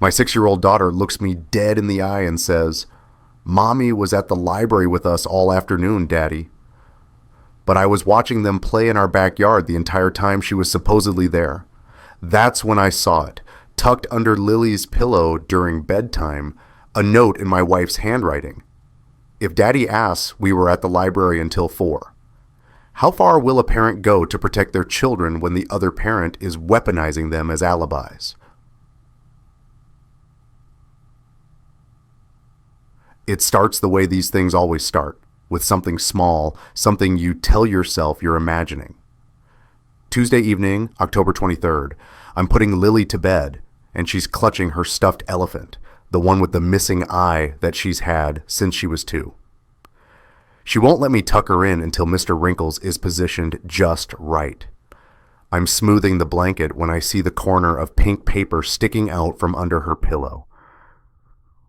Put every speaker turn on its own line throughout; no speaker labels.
My 6-year-old daughter looks me dead in the eye and says, "Mommy was at the library with us all afternoon, Daddy." But I was watching them play in our backyard the entire time she was supposedly there. That's when I saw it, tucked under Lily's pillow during bedtime, a note in my wife's handwriting. If Daddy asks, we were at the library until 4. How far will a parent go to protect their children when the other parent is weaponizing them as alibis? It starts the way these things always start, with something small, something you tell yourself you're imagining. Tuesday evening, October 23rd, I'm putting Lily to bed, and she's clutching her stuffed elephant, the one with the missing eye that she's had since she was 2. She won't let me tuck her in until Mr. Wrinkles is positioned just right. I'm smoothing the blanket when I see the corner of pink paper sticking out from under her pillow.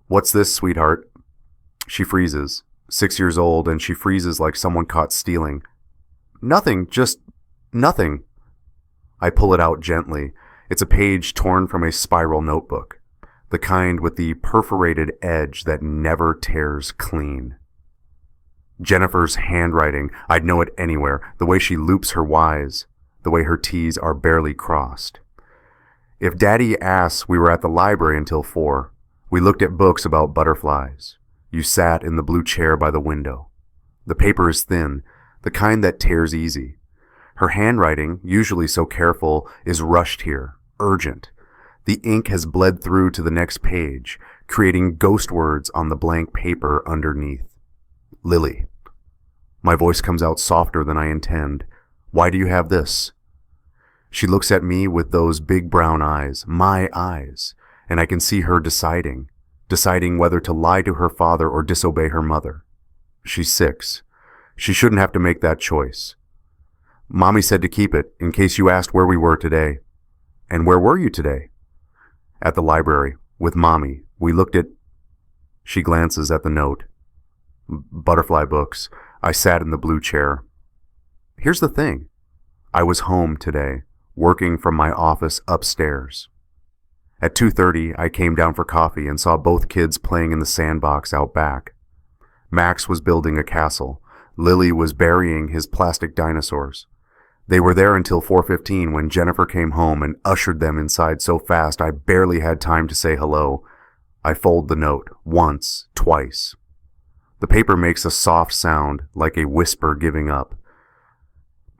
"What's this, sweetheart?" She freezes, 6 years old, and she freezes like someone caught stealing. "Nothing, just nothing." I pull it out gently. It's a page torn from a spiral notebook, the kind with the perforated edge that never tears clean. Jennifer's handwriting, I'd know it anywhere, the way she loops her Y's, the way her T's are barely crossed. If Daddy asks, we were at the library until 4. We looked at books about butterflies. You sat in the blue chair by the window. The paper is thin, the kind that tears easy. Her handwriting, usually so careful, is rushed here, urgent. The ink has bled through to the next page, creating ghost words on the blank paper underneath. "Lily." My voice comes out softer than I intend. "Why do you have this?" She looks at me with those big brown eyes, my eyes, and I can see her deciding whether to lie to her father or disobey her mother. She's 6. She shouldn't have to make that choice. "Mommy said to keep it, in case you asked where we were today." "And where were you today?" "At the library, with Mommy. We looked at..." She glances at the note. "Butterfly books. I sat in the blue chair." Here's the thing. I was home today, working from my office upstairs. At 2:30, I came down for coffee and saw both kids playing in the sandbox out back. Max was building a castle. Lily was burying his plastic dinosaurs. They were there until 4:15 when Jennifer came home and ushered them inside so fast I barely had time to say hello. I fold the note, once, twice. The paper makes a soft sound, like a whisper giving up.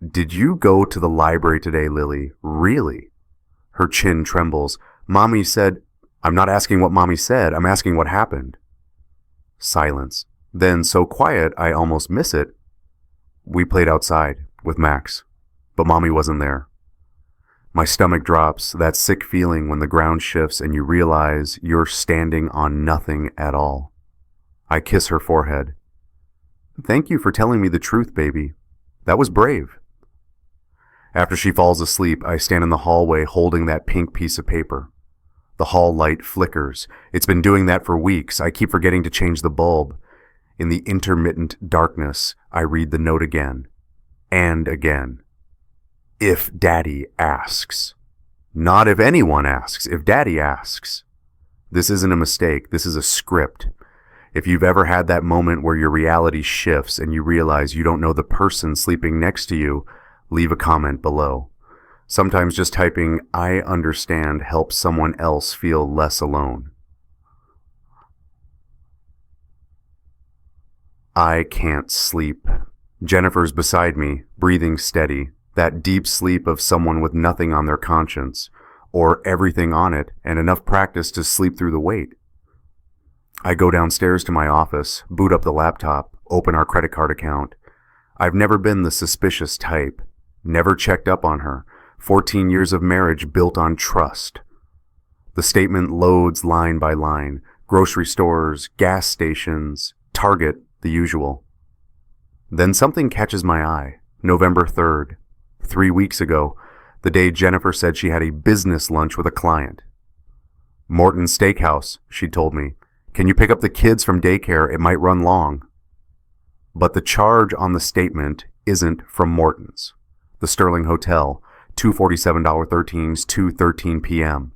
"Did you go to the library today, Lily? Really?" Her chin trembles. "Mommy said..." "I'm not asking what Mommy said. I'm asking what happened." Silence. Then so quiet I almost miss it. "We played outside with Max, but Mommy wasn't there." My stomach drops, that sick feeling when the ground shifts and you realize you're standing on nothing at all. I kiss her forehead. "Thank you for telling me the truth, baby. That was brave." After she falls asleep, I stand in the hallway holding that pink piece of paper. The hall light flickers. It's been doing that for weeks. I keep forgetting to change the bulb. In the intermittent darkness, I read the note again. And again. If Daddy asks. Not if anyone asks, if Daddy asks. This isn't a mistake. This is a script. If you've ever had that moment where your reality shifts and you realize you don't know the person sleeping next to you, leave a comment below. Sometimes just typing, "I understand," helps someone else feel less alone. I can't sleep. Jennifer's beside me, breathing steady, that deep sleep of someone with nothing on their conscience, or everything on it, and enough practice to sleep through the wait. I go downstairs to my office, boot up the laptop, open our credit card account. I've never been the suspicious type, never checked up on her. 14 years of marriage built on trust. The statement loads line by line. Grocery stores, gas stations, Target, the usual. Then something catches my eye. November 3rd, 3 weeks ago, the day Jennifer said she had a business lunch with a client. "Morton's Steakhouse," she told me. "Can you pick up the kids from daycare? It might run long." But the charge on the statement isn't from Morton's. The Sterling Hotel, $247.13s, 2:13 p.m.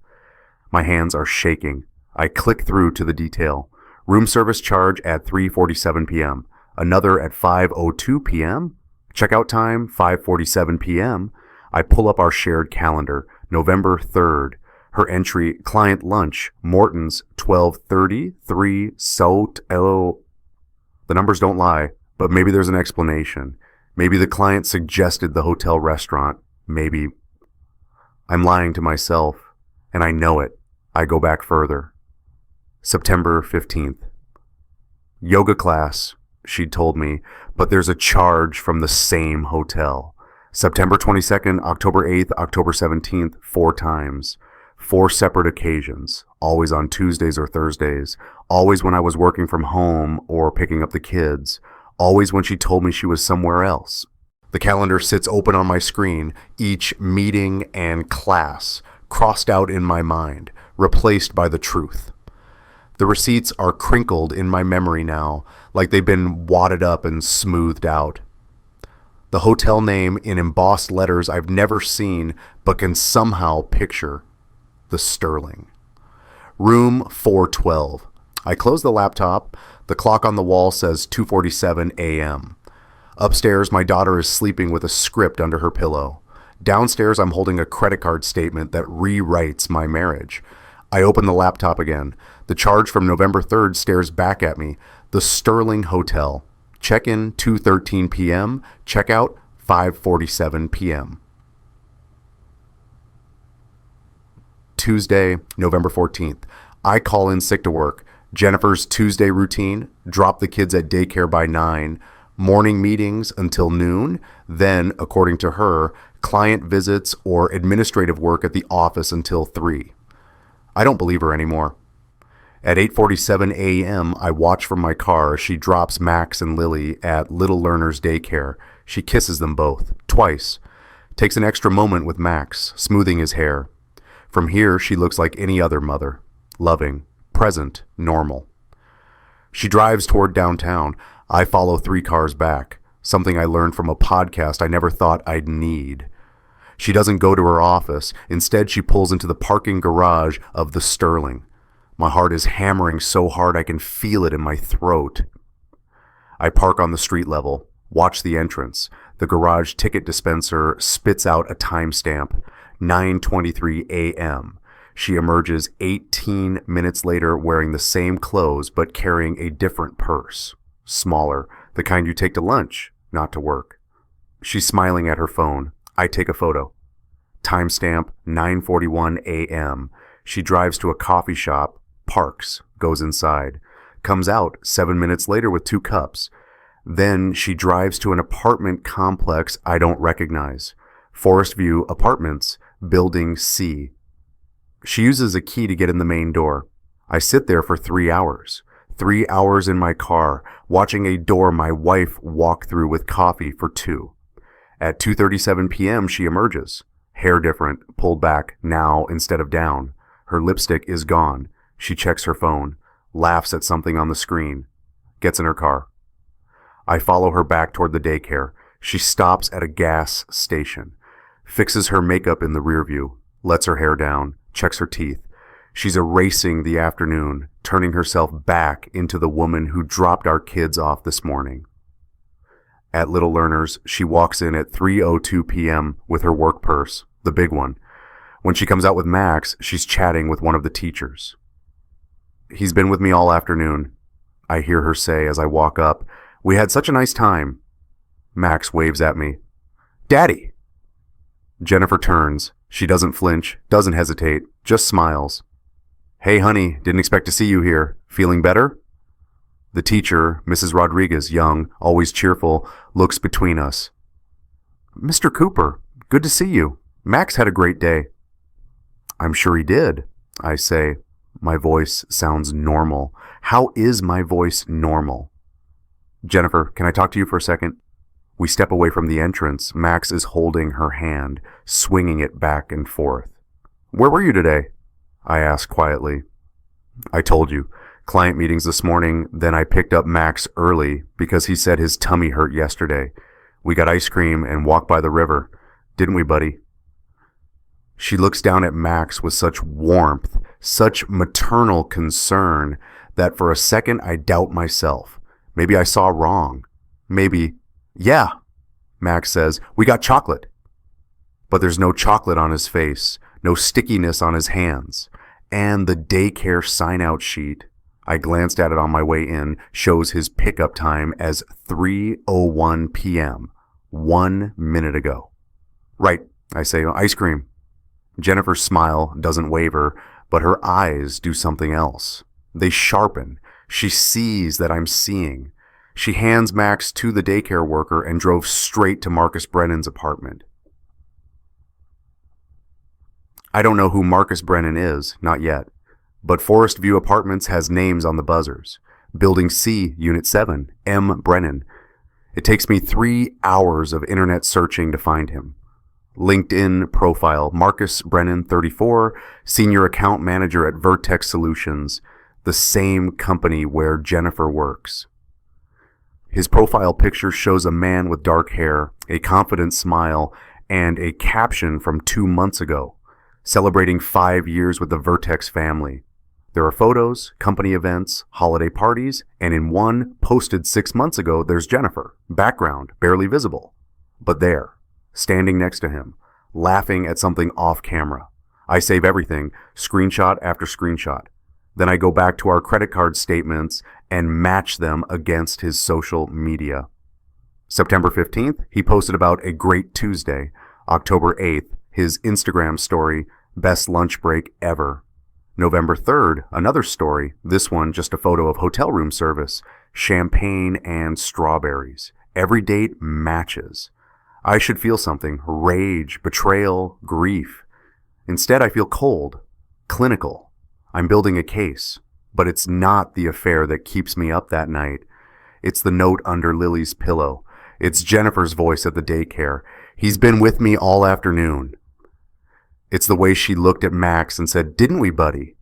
My hands are shaking. I click through to the detail. Room service charge at 3:47 p.m. Another at 5:02 p.m. Checkout time 5:47 p.m. I pull up our shared calendar. November 3rd. Her entry, client lunch, Morton's, 12:30, 3, Saut El. The numbers don't lie, but maybe there's an explanation. Maybe the client suggested the hotel restaurant. Maybe. I'm lying to myself, and I know it. I go back further. September 15th. Yoga class, she'd told me, but there's a charge from the same hotel. September 22nd, October 8th, October 17th, 4 times. 4 separate occasions, always on Tuesdays or Thursdays, always when I was working from home or picking up the kids, always when she told me she was somewhere else. The calendar sits open on my screen, each meeting and class crossed out in my mind, replaced by the truth. The receipts are crinkled in my memory now, like they've been wadded up and smoothed out. The hotel name in embossed letters I've never seen but can somehow picture. The Sterling. Room 412. I close the laptop. The clock on the wall says 2:47 a.m. Upstairs, my daughter is sleeping with a script under her pillow. Downstairs, I'm holding a credit card statement that rewrites my marriage. I open the laptop again. The charge from November 3rd stares back at me. The Sterling Hotel. Check-in 2:13 p.m. Checkout 5:47 p.m. Tuesday, November 14th. I call in sick to work. Jennifer's Tuesday routine, drop the kids at daycare by 9, morning meetings until noon, then, according to her, client visits or administrative work at the office until 3. I don't believe her anymore. At 8:47 a.m., I watch from my car as she drops Max and Lily at Little Learner's daycare. She kisses them both, twice. Takes an extra moment with Max, smoothing his hair. From here, she looks like any other mother. Loving, present, normal. She drives toward downtown. I follow 3 cars back, something I learned from a podcast I never thought I'd need. She doesn't go to her office. Instead, she pulls into the parking garage of the Sterling. My heart is hammering so hard I can feel it in my throat. I park on the street level, watch the entrance. The garage ticket dispenser spits out a timestamp. 9:23 a.m. She emerges 18 minutes later wearing the same clothes but carrying a different purse. Smaller, the kind you take to lunch, not to work. She's smiling at her phone. I take a photo. Timestamp 9:41 a.m. She drives to a coffee shop, parks, goes inside, comes out 7 minutes later with 2 cups. Then she drives to an apartment complex I don't recognize. Forest View Apartments, Building C. She uses a key to get in the main door. I sit there for 3 hours. 3 hours in my car, watching a door my wife walked through with coffee for 2. At 2:37 p.m. she emerges. Hair different, pulled back, now instead of down. Her lipstick is gone. She checks her phone, laughs at something on the screen, gets in her car. I follow her back toward the daycare. She stops at a gas station. Fixes her makeup in the rear view, lets her hair down, checks her teeth. She's erasing the afternoon, turning herself back into the woman who dropped our kids off this morning. At Little Learners, she walks in at 3:02 p.m. with her work purse, the big one. When she comes out with Max, she's chatting with one of the teachers. He's been with me all afternoon, I hear her say as I walk up. We had such a nice time. Max waves at me. Daddy! Jennifer turns. She doesn't flinch, doesn't hesitate, just smiles. Hey, honey, didn't expect to see you here. Feeling better? The teacher, Mrs. Rodriguez, young, always cheerful, looks between us. Mr. Cooper, good to see you. Max had a great day. I'm sure he did, I say. My voice sounds normal. How is my voice normal? Jennifer, can I talk to you for a second? We step away from the entrance. Max is holding her hand, swinging it back and forth. Where were you today? I ask quietly. I told you. Client meetings this morning, then I picked up Max early because he said his tummy hurt yesterday. We got ice cream and walked by the river. Didn't we, buddy? She looks down at Max with such warmth, such maternal concern that for a second I doubt myself. Maybe I saw wrong. Maybe, yeah, Max says, we got chocolate. But there's no chocolate on his face, no stickiness on his hands. And the daycare sign-out sheet, I glanced at it on my way in, shows his pickup time as 3:01 p.m., 1 minute ago. Right, I say, ice cream. Jennifer's smile doesn't waver, but her eyes do something else. They sharpen. She sees that I'm seeing. She hands Max to the daycare worker and drove straight to Marcus Brennan's apartment. I don't know who Marcus Brennan is, not yet, but Forest View Apartments has names on the buzzers. Building C, Unit 7, M. Brennan. It takes me 3 hours of internet searching to find him. LinkedIn profile, Marcus Brennan, 34, Senior Account Manager at Vertex Solutions, the same company where Jennifer works. His profile picture shows a man with dark hair, a confident smile, and a caption from 2 months ago, celebrating 5 years with the Vertex family. There are photos, company events, holiday parties, and in one posted 6 months ago, there's Jennifer, background, barely visible, but there, standing next to him, laughing at something off camera. I save everything, screenshot after screenshot. Then I go back to our credit card statements and match them against his social media. September 15th, he posted about a great Tuesday. October 8th, his Instagram story, best lunch break ever. November 3rd, another story, this one just a photo of hotel room service, champagne and strawberries. Every date matches. I should feel something, rage, betrayal, grief. Instead, I feel cold, clinical. I'm building a case, but it's not the affair that keeps me up that night. It's the note under Lily's pillow. It's Jennifer's voice at the daycare. He's been with me all afternoon. It's the way she looked at Max and said, "Didn't we, buddy?"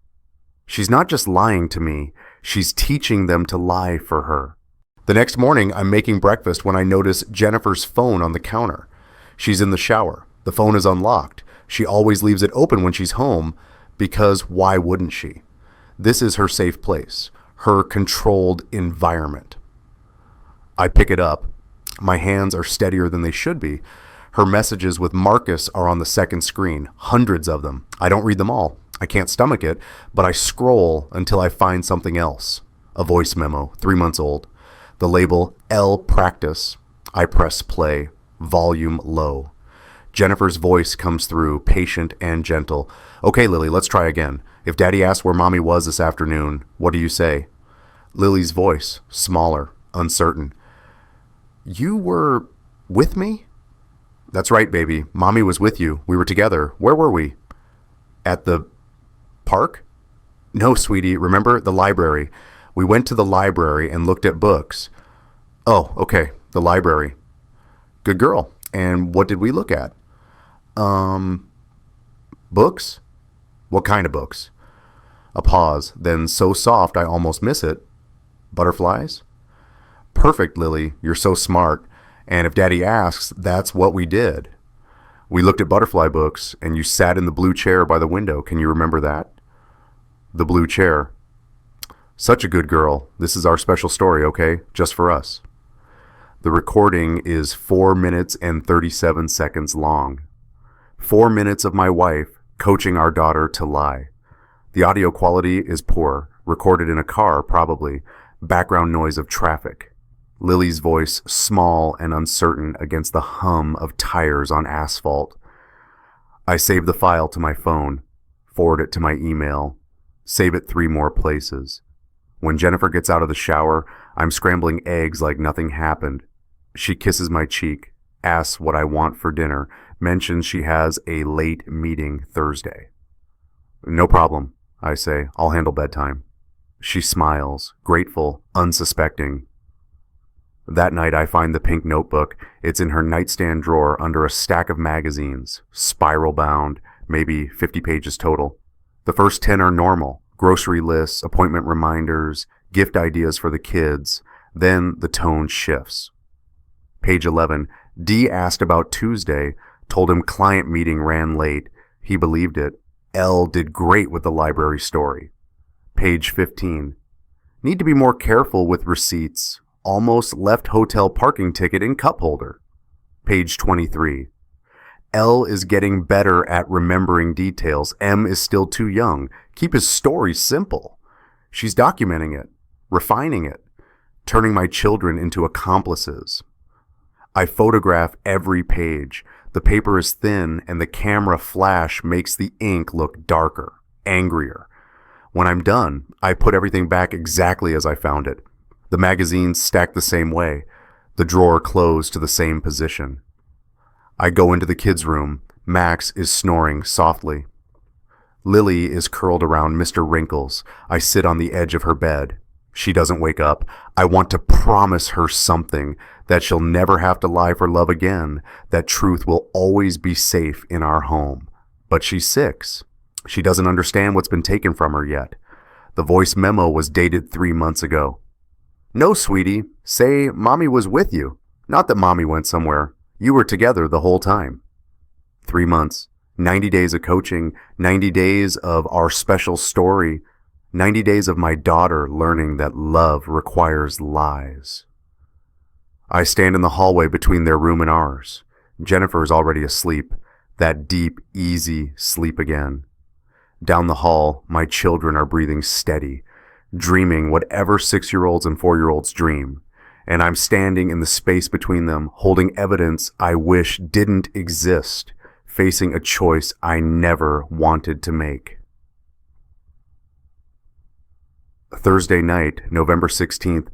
She's not just lying to me. She's teaching them to lie for her. The next morning, I'm making breakfast when I notice Jennifer's phone on the counter. She's in the shower. The phone is unlocked. She always leaves it open when she's home because why wouldn't she? This is her safe place, her controlled environment. I pick it up. My hands are steadier than they should be. Her messages with Marcus are on the second screen, hundreds of them. I don't read them all. I can't stomach it, but I scroll until I find something else. A voice memo, 3 months old. The label L Practice. I press play, volume low. Jennifer's voice comes through, patient and gentle. "Okay, Lily, let's try again. If Daddy asks where Mommy was this afternoon, what do you say?" Lily's voice, smaller, uncertain. "You were with me?" "That's right, baby. Mommy was with you. We were together. Where were we?" "At the park?" "No, sweetie. Remember the library? We went to the library and looked at books." "Oh, okay. The library." "Good girl. And what did we look at?" Books?" "What kind of books?" A pause, then so soft I almost miss it. "Butterflies?" "Perfect, Lily. You're so smart. And if Daddy asks, that's what we did. We looked at butterfly books, and you sat in the blue chair by the window. Can you remember that?" "The blue chair." "Such a good girl. This is our special story, okay? Just for us." The recording is 4 minutes and 37 seconds long. 4 minutes of my wife coaching our daughter to lie. The audio quality is poor, recorded in a car probably, background noise of traffic. Lily's voice small and uncertain against the hum of tires on asphalt. I save the file to my phone, forward it to my email, save it 3 more places. When Jennifer gets out of the shower, I'm scrambling eggs like nothing happened. She kisses my cheek, asks what I want for dinner, mentions she has a late meeting Thursday. "No problem," I say. "I'll handle bedtime." She smiles, grateful, unsuspecting. That night I find the pink notebook. It's in her nightstand drawer under a stack of magazines, spiral bound, maybe 50 pages total. The first 10 are normal, grocery lists, appointment reminders, gift ideas for the kids. Then the tone shifts. Page 11, D asked about Tuesday, told him client meeting ran late. He believed it. L did great with the library story. Page 15. Need to be more careful with receipts. Almost left hotel parking ticket in cup holder. Page 23. L is getting better at remembering details. M is still too young. Keep his story simple. She's documenting it, refining it, turning my children into accomplices. I photograph every page. The paper is thin and the camera flash makes the ink look darker, angrier. When I'm done, I put everything back exactly as I found it. The magazines stacked the same way, the drawer closed to the same position. I go into the kids' room. Max is snoring softly. Lily is curled around Mr. Wrinkles. I sit on the edge of her bed. She doesn't wake up. I want to promise her something, that she'll never have to lie for love again, that truth will always be safe in our home. But she's 6. She doesn't understand what's been taken from her yet. The voice memo was dated 3 months ago. No, sweetie, say mommy was with you. Not that mommy went somewhere. You were together the whole time. 3 months, 90 days of coaching, 90 days of our special story, 90 days of my daughter learning that love requires lies. I stand in the hallway between their room and ours. Jennifer is already asleep, that deep, easy sleep again. Down the hall, my children are breathing steady, dreaming whatever 6-year-olds and 4-year-olds dream. And I'm standing in the space between them, holding evidence I wish didn't exist, facing a choice I never wanted to make. Thursday night, November 16th,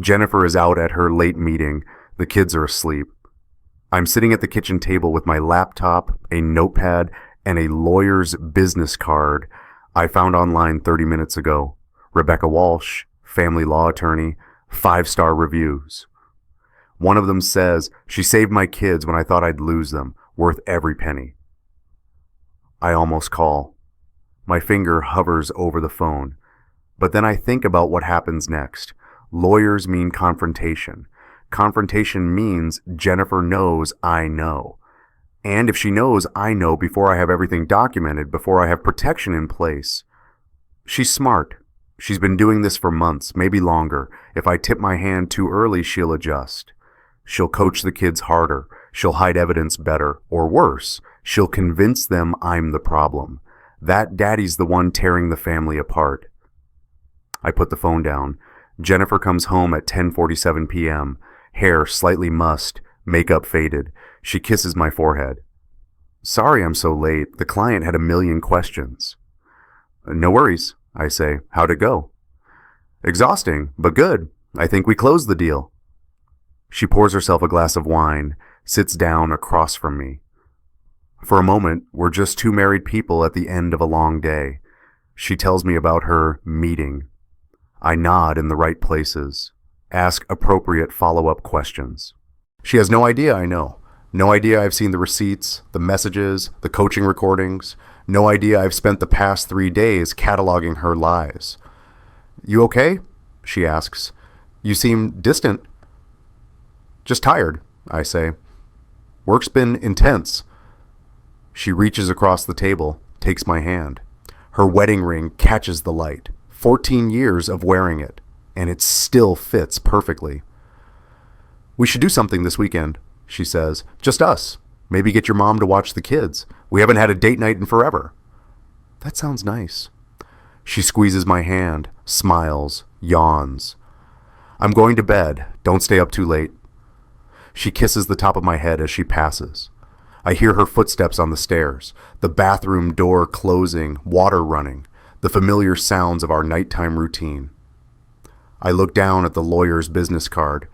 Jennifer is out at her late meeting. The kids are asleep. I'm sitting at the kitchen table with my laptop, a notepad, and a lawyer's business card I found online 30 minutes ago. Rebecca Walsh, family law attorney, 5-star reviews. One of them says, she saved my kids when I thought I'd lose them, worth every penny. I almost call. My finger hovers over the phone. But then I think about what happens next. Lawyers mean confrontation. Confrontation means Jennifer knows I know. And if she knows I know before I have everything documented, before I have protection in place, she's smart. She's been doing this for months, maybe longer. If I tip my hand too early, she'll adjust. She'll coach the kids harder. She'll hide evidence better, or worse, she'll convince them I'm the problem. That daddy's the one tearing the family apart. I put the phone down. Jennifer comes home at 10:47 p.m., hair slightly mussed, makeup faded. She kisses my forehead. Sorry I'm so late. The client had a million questions. No worries, I say. How'd it go? Exhausting, but good. I think we closed the deal. She pours herself a glass of wine, sits down across from me. For a moment, we're just two married people at the end of a long day. She tells me about her meeting. I nod in the right places, ask appropriate follow-up questions. She has no idea I know. No idea I've seen the receipts, the messages, the coaching recordings. No idea I've spent the past 3 days cataloging her lies. You okay? She asks. You seem distant. Just tired, I say. Work's been intense. She reaches across the table, takes my hand. Her wedding ring catches the light. 14 years of wearing it, and it still fits perfectly. We should do something this weekend, she says. Just us. Maybe get your mom to watch the kids. We haven't had a date night in forever. That sounds nice. She squeezes my hand, smiles, yawns. I'm going to bed. Don't stay up too late. She kisses the top of my head as she passes. I hear her footsteps on the stairs, the bathroom door closing, water running, the familiar sounds of our nighttime routine. I look down at the lawyer's business card,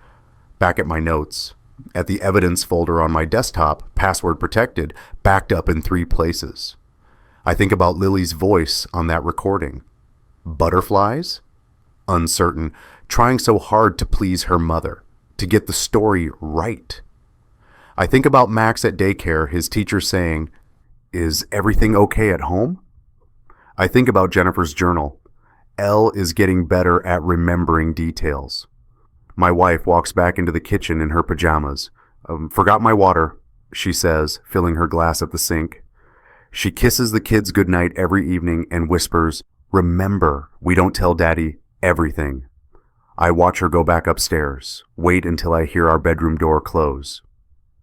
back at my notes, at the evidence folder on my desktop, password protected, backed up in 3 places. I think about Lily's voice on that recording. Butterflies? Uncertain, trying so hard to please her mother, to get the story right. I think about Max at daycare, his teacher saying, "Is everything okay at home?" I think about Jennifer's journal. Elle is getting better at remembering details. My wife walks back into the kitchen in her pajamas. Forgot my water, she says, filling her glass at the sink. She kisses the kids goodnight every evening and whispers, "Remember, we don't tell Daddy everything." I watch her go back upstairs, wait until I hear our bedroom door close.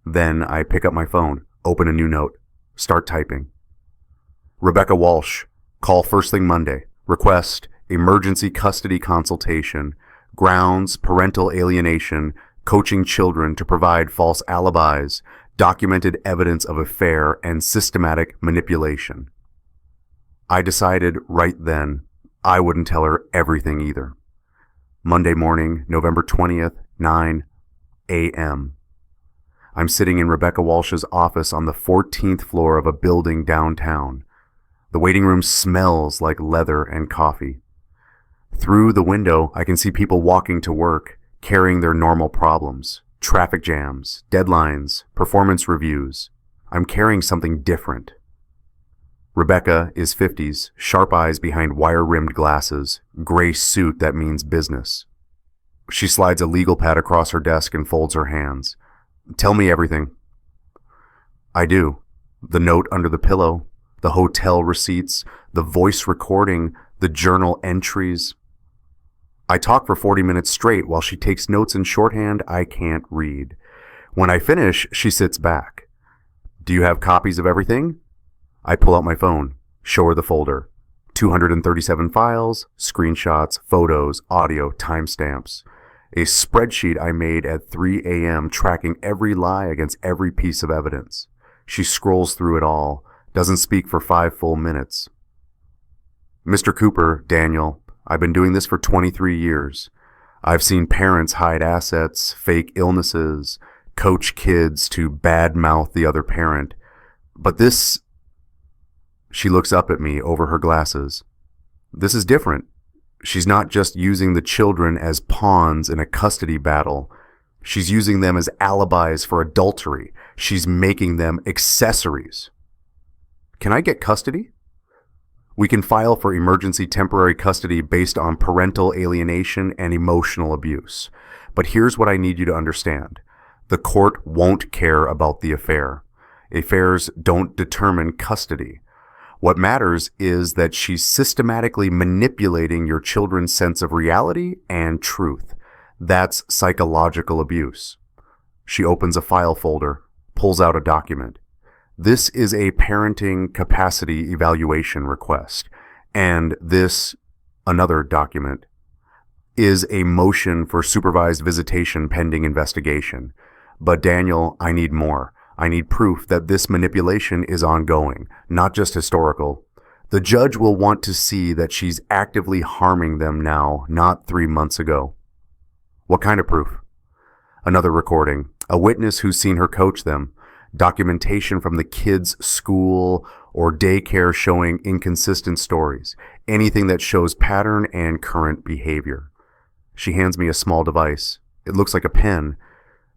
Then I pick up my phone, open a new note, start typing. Rebecca Walsh, call first thing Monday. Request emergency custody consultation, grounds parental alienation, coaching children to provide false alibis, documented evidence of affair, and systematic manipulation. I decided right then I wouldn't tell her everything either. Monday morning, November 20th, 9 a.m. I'm sitting in Rebecca Walsh's office on the 14th floor of a building downtown. The waiting room smells like leather and coffee. Through the window, I can see people walking to work, carrying their normal problems, traffic jams, deadlines, performance reviews. I'm carrying something different. Rebecca is 50s, sharp eyes behind wire-rimmed glasses, gray suit that means business. She slides a legal pad across her desk and folds her hands. Tell me everything. I do. The note under the pillow, the hotel receipts, the voice recording, the journal entries. I talk for 40 minutes straight while she takes notes in shorthand I can't read. When I finish, she sits back. Do you have copies of everything? I pull out my phone, show her the folder. 237 files, screenshots, photos, audio, timestamps. A spreadsheet I made at 3 a.m. tracking every lie against every piece of evidence. She scrolls through it all, doesn't speak for 5 full minutes. Mr. Cooper, Daniel, I've been doing this for 23 years. I've seen parents hide assets, fake illnesses, coach kids to badmouth the other parent. But this... She looks up at me over her glasses. This is different. She's not just using the children as pawns in a custody battle. She's using them as alibis for adultery. She's making them accessories. Can I get custody? We can file for emergency temporary custody based on parental alienation and emotional abuse. But here's what I need you to understand. The court won't care about the affair. Affairs don't determine custody. What matters is that she's systematically manipulating your children's sense of reality and truth. That's psychological abuse. She opens a file folder, pulls out a document. This is a parenting capacity evaluation request, and this, another document, is a motion for supervised visitation pending investigation. But Daniel, I need more. I need proof that this manipulation is ongoing, not just historical. The judge will want to see that she's actively harming them now, not 3 months ago. What kind of proof? Another recording, a witness who's seen her coach them, documentation from the kids' school or daycare showing inconsistent stories, anything that shows pattern and current behavior. She hands me a small device. It looks like a pen.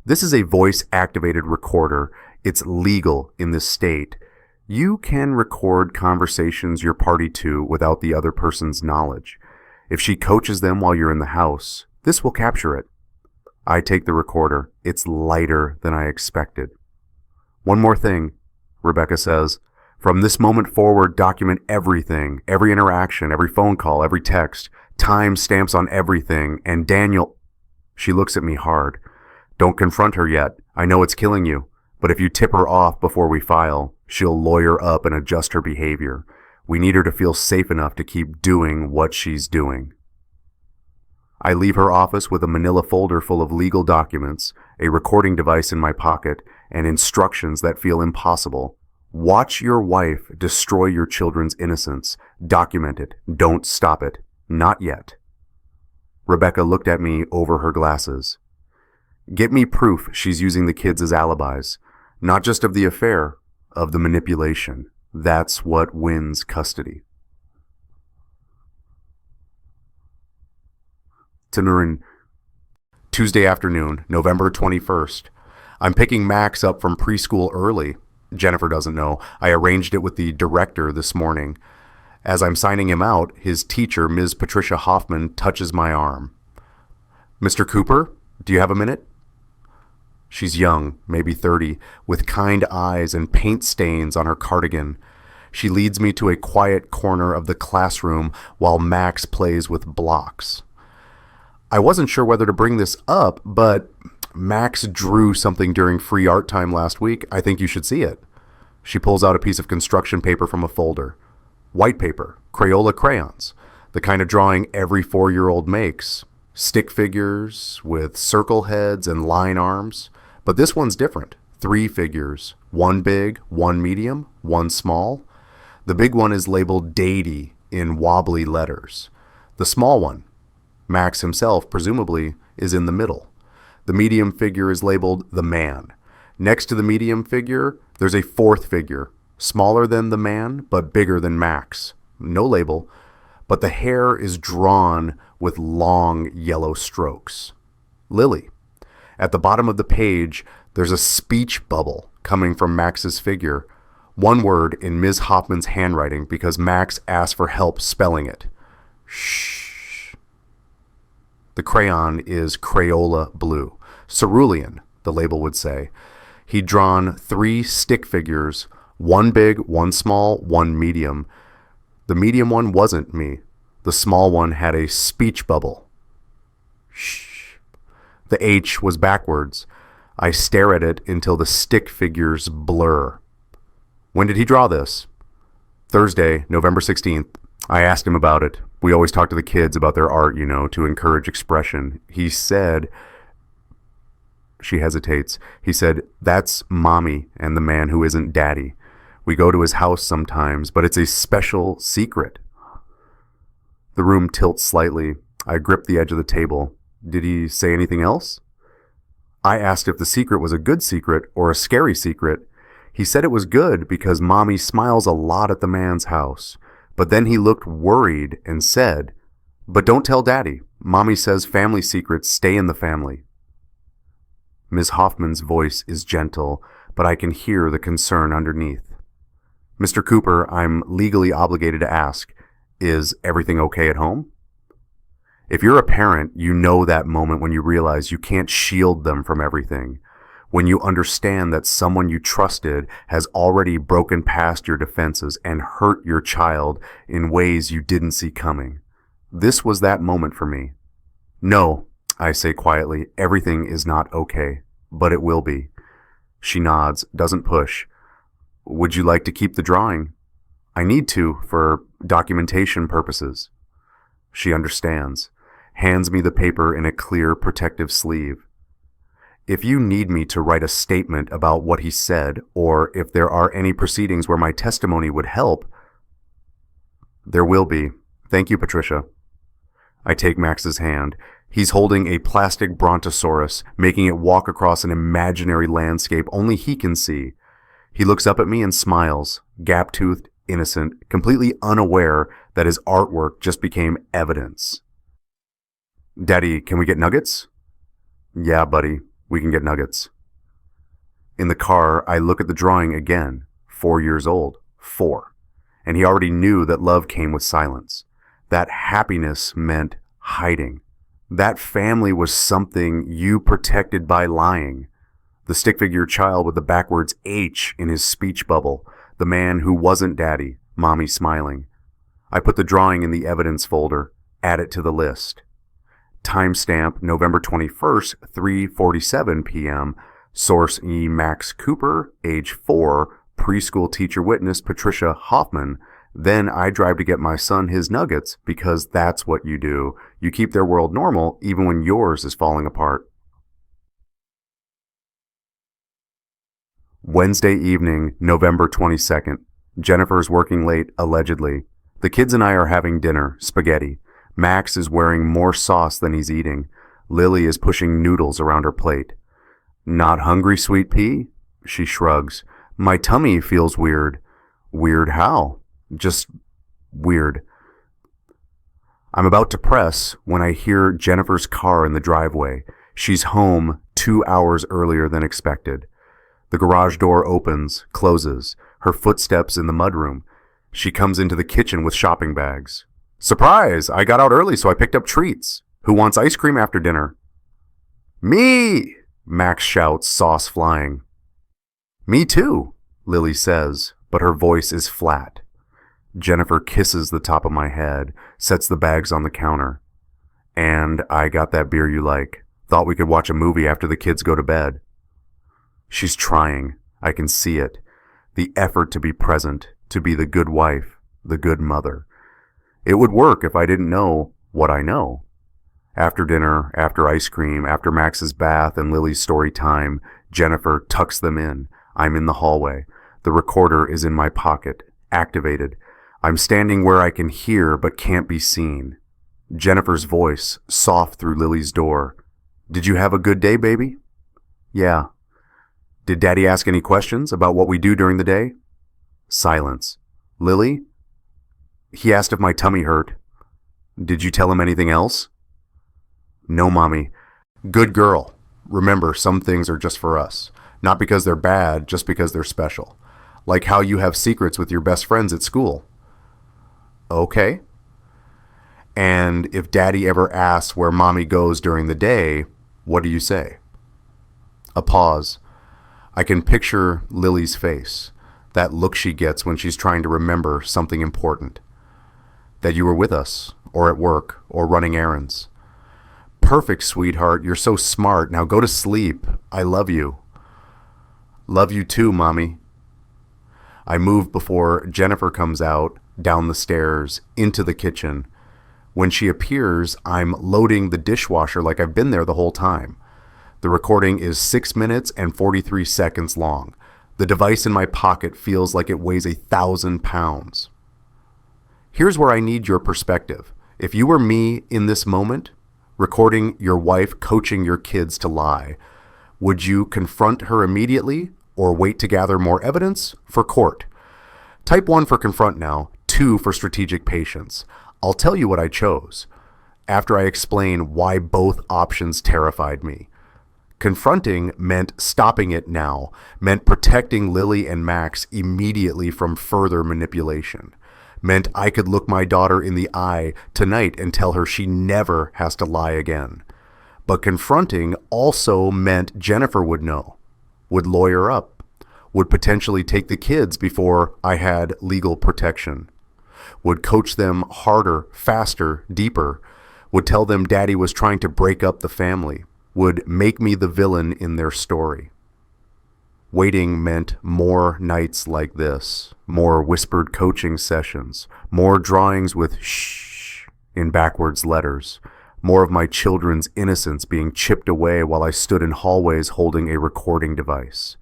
This is a voice-activated recorder. It's legal in this state. You can record conversations you're party to without the other person's knowledge. If she coaches them while you're in the house, this will capture it. I take the recorder. It's lighter than I expected. One more thing, Rebecca says. From this moment forward, document everything, every interaction, every phone call, every text, time stamps on everything, and Daniel... She looks at me hard. Don't confront her yet. I know it's killing you. But if you tip her off before we file, she'll lawyer up and adjust her behavior. We need her to feel safe enough to keep doing what she's doing. I leave her office with a manila folder full of legal documents, a recording device in my pocket, and instructions that feel impossible. Watch your wife destroy your children's innocence. Document it. Don't stop it. Not yet. Rebecca looked at me over her glasses. Get me proof she's using the kids as alibis. Not just of the affair, of the manipulation. That's what wins custody. Tunurin, Tuesday afternoon, November 21st. I'm picking Max up from preschool early. Jennifer doesn't know. I arranged it with the director this morning. As I'm signing him out, his teacher, Ms. Patricia Hoffman, touches my arm. Mr. Cooper, do you have a minute? She's young, maybe 30, with kind eyes and paint stains on her cardigan. She leads me to a quiet corner of the classroom while Max plays with blocks. I wasn't sure whether to bring this up, but Max drew something during free art time last week. I think you should see it. She pulls out a piece of construction paper from a folder. White paper, Crayola crayons, the kind of drawing every 4-year-old makes. Stick figures with circle heads and line arms. But this one's different. 3 figures, 1 big, 1 medium, 1 small. The big one is labeled Daddy in wobbly letters. The small one, Max himself, presumably, is in the middle. The medium figure is labeled the man. Next to the medium figure, there's a 4th figure, smaller than the man, but bigger than Max. No label, but the hair is drawn with long yellow strokes. Lily. At the bottom of the page, there's a speech bubble coming from Max's figure. 1 word in Ms. Hoffman's handwriting because Max asked for help spelling it. Shh. The crayon is Crayola blue. Cerulean, the label would say. He'd drawn 3 stick figures, 1 big, 1 small, 1 medium. The medium one wasn't me. The small one had a speech bubble. Shh. The H was backwards. I stare at it until the stick figures blur. When did he draw this? Thursday, November 16th. I asked him about it. We always talk to the kids about their art, to encourage expression. He said... She hesitates. He said, "That's Mommy and the man who isn't Daddy. We go to his house sometimes, but it's a special secret." The room tilts slightly. I grip the edge of the table. Did he say anything else? I asked if the secret was a good secret or a scary secret. He said it was good because Mommy smiles a lot at the man's house. But then he looked worried and said, "But don't tell Daddy. Mommy says family secrets stay in the family." Ms. Hoffman's voice is gentle, but I can hear the concern underneath. "Mr. Cooper, I'm legally obligated to ask, is everything okay at home?" If you're a parent, you know that moment when you realize you can't shield them from everything. When you understand that someone you trusted has already broken past your defenses and hurt your child in ways you didn't see coming. This was that moment for me. "No," I say quietly, "everything is not okay, but it will be." She nods, doesn't push. "Would you like to keep the drawing?" "I need to, for documentation purposes." She understands, hands me the paper in a clear protective sleeve. "If you need me to write a statement about what he said, or if there are any proceedings where my testimony would help..." "There will be. Thank you, Patricia." I take Max's hand. He's holding a plastic brontosaurus, making it walk across an imaginary landscape only he can see. He looks up at me and smiles, gap-toothed, innocent, completely unaware that his artwork just became evidence. "Daddy, can we get nuggets?" "Yeah, buddy, we can get nuggets." In the car, I look at the drawing again. 4 years old. 4. And he already knew that love came with silence. That happiness meant hiding. That family was something you protected by lying. The stick figure child with the backwards H in his speech bubble. The man who wasn't Daddy, Mommy smiling. I put the drawing in the evidence folder, add it to the list. Timestamp November 21st, 3:47 p.m. Source E. Max Cooper, age 4, preschool teacher witness Patricia Hoffman. Then I drive to get my son his nuggets because that's what you do. You keep their world normal even when yours is falling apart. Wednesday evening, November 22nd. Jennifer's working late, allegedly. The kids and I are having dinner, spaghetti. Max is wearing more sauce than he's eating. Lily is pushing noodles around her plate. "Not hungry, sweet pea?" She shrugs. "My tummy feels weird." "Weird how?" "Just weird." I'm about to press when I hear Jennifer's car in the driveway. She's home 2 hours earlier than expected. The garage door opens, closes, her footsteps in the mudroom. She comes into the kitchen with shopping bags. "Surprise! I got out early, so I picked up treats. Who wants ice cream after dinner?" "Me!" Max shouts, sauce flying. "Me too," Lily says, but her voice is flat. Jennifer kisses the top of my head, sets the bags on the counter. And I got that beer you like. Thought we could watch a movie after the kids go to bed. She's trying. I can see it. The effort to be present, to be the good wife, the good mother. It would work if I didn't know what I know. After dinner, after ice cream, after Max's bath and Lily's story time, Jennifer tucks them in. I'm in the hallway. The recorder is in my pocket, activated. I'm standing where I can hear but can't be seen. Jennifer's voice, soft through Lily's door. Did you have a good day, baby? Yeah. Did Daddy ask any questions about what we do during the day? Silence. Lily? He asked if my tummy hurt. Did you tell him anything else? No, Mommy. Good girl. Remember, some things are just for us. Not because they're bad, just because they're special. Like how you have secrets with your best friends at school. Okay. And if Daddy ever asks where Mommy goes during the day, what do you say? A pause. I can picture Lily's face, that look she gets when she's trying to remember something important. That you were with us, or at work, or running errands. Perfect, sweetheart. You're so smart. Now go to sleep. I love you. Love you too, Mommy. I move before Jennifer comes out, down the stairs, into the kitchen. When she appears, I'm loading the dishwasher like I've been there the whole time. The recording is 6 minutes and 43 seconds long. The device in my pocket feels like it weighs 1,000 pounds. Here's where I need your perspective. If you were me in this moment, recording your wife coaching your kids to lie, would you confront her immediately or wait to gather more evidence for court? Type 1 for confront now, 2 for strategic patience. I'll tell you what I chose after I explain why both options terrified me. Confronting meant stopping it now, meant protecting Lily and Max immediately from further manipulation, meant I could look my daughter in the eye tonight and tell her she never has to lie again. But confronting also meant Jennifer would know, would lawyer up, would potentially take the kids before I had legal protection, would coach them harder, faster, deeper, would tell them Daddy was trying to break up the family, would make me the villain in their story. Waiting meant more nights like this, more whispered coaching sessions, more drawings with shh in backwards letters, more of my children's innocence being chipped away while I stood in hallways holding a recording device.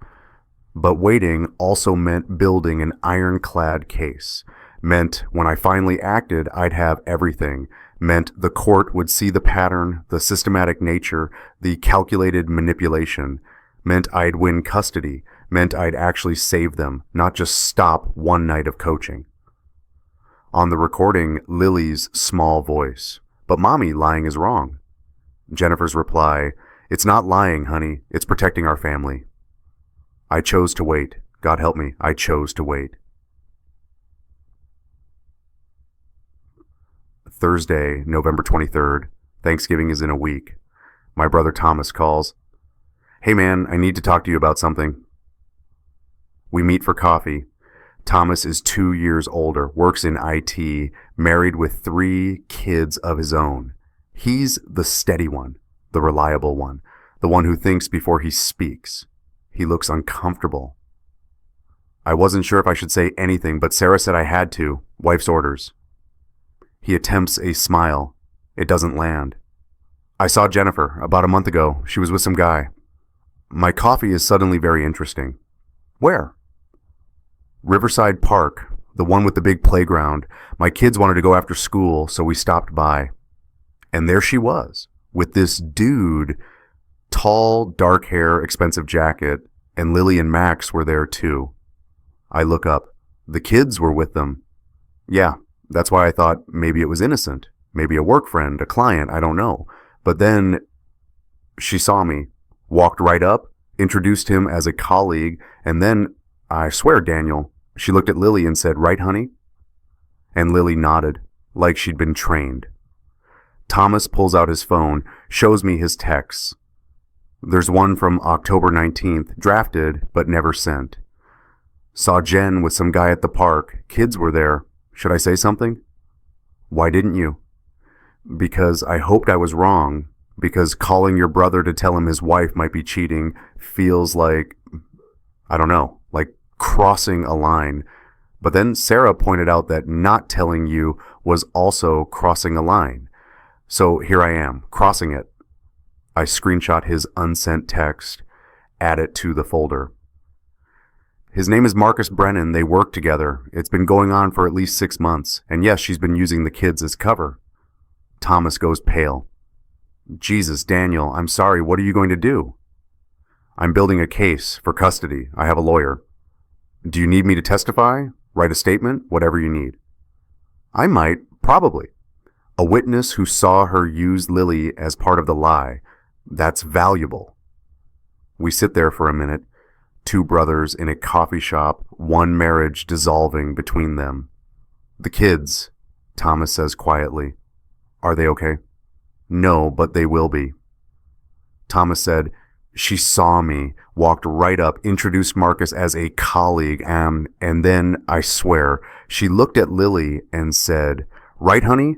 But waiting also meant building an ironclad case, meant when I finally acted, I'd have everything, meant the court would see the pattern, the systematic nature, the calculated manipulation, meant I'd win custody, meant I'd actually save them, not just stop one night of coaching. On the recording, Lily's small voice. But Mommy, lying is wrong. Jennifer's reply, it's not lying, honey. It's protecting our family. I chose to wait. God help me, I chose to wait. Thursday, November 23rd. Thanksgiving is in a week. My brother Thomas calls. Hey man, I need to talk to you about something. We meet for coffee. Thomas is 2 years older, works in IT, married with 3 kids of his own. He's the steady one, the reliable one, the one who thinks before he speaks. He looks uncomfortable. I wasn't sure if I should say anything, but Sarah said I had to. Wife's orders. He attempts a smile. It doesn't land. I saw Jennifer about a month ago. She was with some guy. My coffee is suddenly very interesting. Where? Riverside Park, the one with the big playground. My kids wanted to go after school, so we stopped by. And there she was, with this dude, tall, dark hair, expensive jacket, and Lily and Max were there too. I look up. The kids were with them. Yeah, that's why I thought maybe it was innocent. Maybe a work friend, a client, I don't know. But then she saw me, walked right up, introduced him as a colleague, and then, I swear, Daniel, she looked at Lily and said, right, honey? And Lily nodded, like she'd been trained. Thomas pulls out his phone, shows me his texts. There's one from October 19th, drafted but never sent. Saw Jen with some guy at the park. Kids were there. Should I say something? Why didn't you? Because I hoped I was wrong, because calling your brother to tell him his wife might be cheating feels like, I don't know, like crossing a line. But then Sarah pointed out that not telling you was also crossing a line. So here I am, crossing it. I screenshot his unsent text, add it to the folder. His name is Marcus Brennan. They work together. It's been going on for at least 6 months. And yes, she's been using the kids as cover. Thomas goes pale. Jesus, Daniel, I'm sorry. What are you going to do? I'm building a case for custody. I have a lawyer. Do you need me to testify? Write a statement? Whatever you need. I might, probably. A witness who saw her use Lily as part of the lie. That's valuable. We sit there for a minute. Two brothers in a coffee shop, one marriage dissolving between them. The kids, Thomas says quietly. Are they okay? No, but they will be. Thomas said, she saw me, walked right up, introduced Marcus as a colleague, and then, I swear, she looked at Lily and said, right, honey?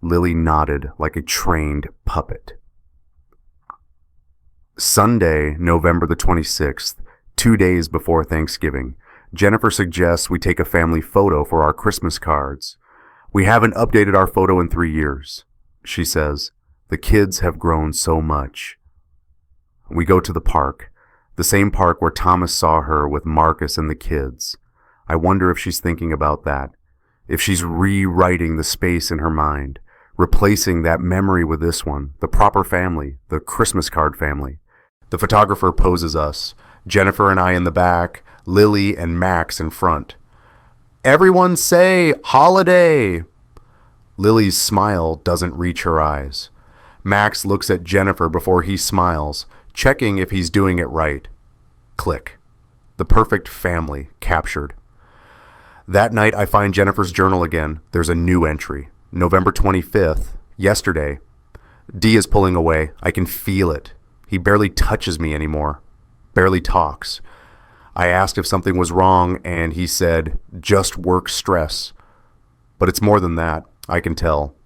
Lily nodded like a trained puppet. Sunday, November the 26th, 2 days before Thanksgiving, Jennifer suggests we take a family photo for our Christmas cards. We haven't updated our photo in 3 years, she says. The kids have grown so much. We go to the park, the same park where Thomas saw her with Marcus and the kids. I wonder if she's thinking about that, if she's rewriting the space in her mind, replacing that memory with this one, the proper family, the Christmas card family. The photographer poses us, Jennifer and I in the back, Lily and Max in front. Everyone say, holiday! Lily's smile doesn't reach her eyes. Max looks at Jennifer before he smiles, checking if he's doing it right. Click. The perfect family captured. That night I find Jennifer's journal again. There's a new entry. November 25th, yesterday. D is pulling away. I can feel it. He barely touches me anymore. Barely talks. I asked if something was wrong, and he said, just work stress. But it's more than that, I can tell.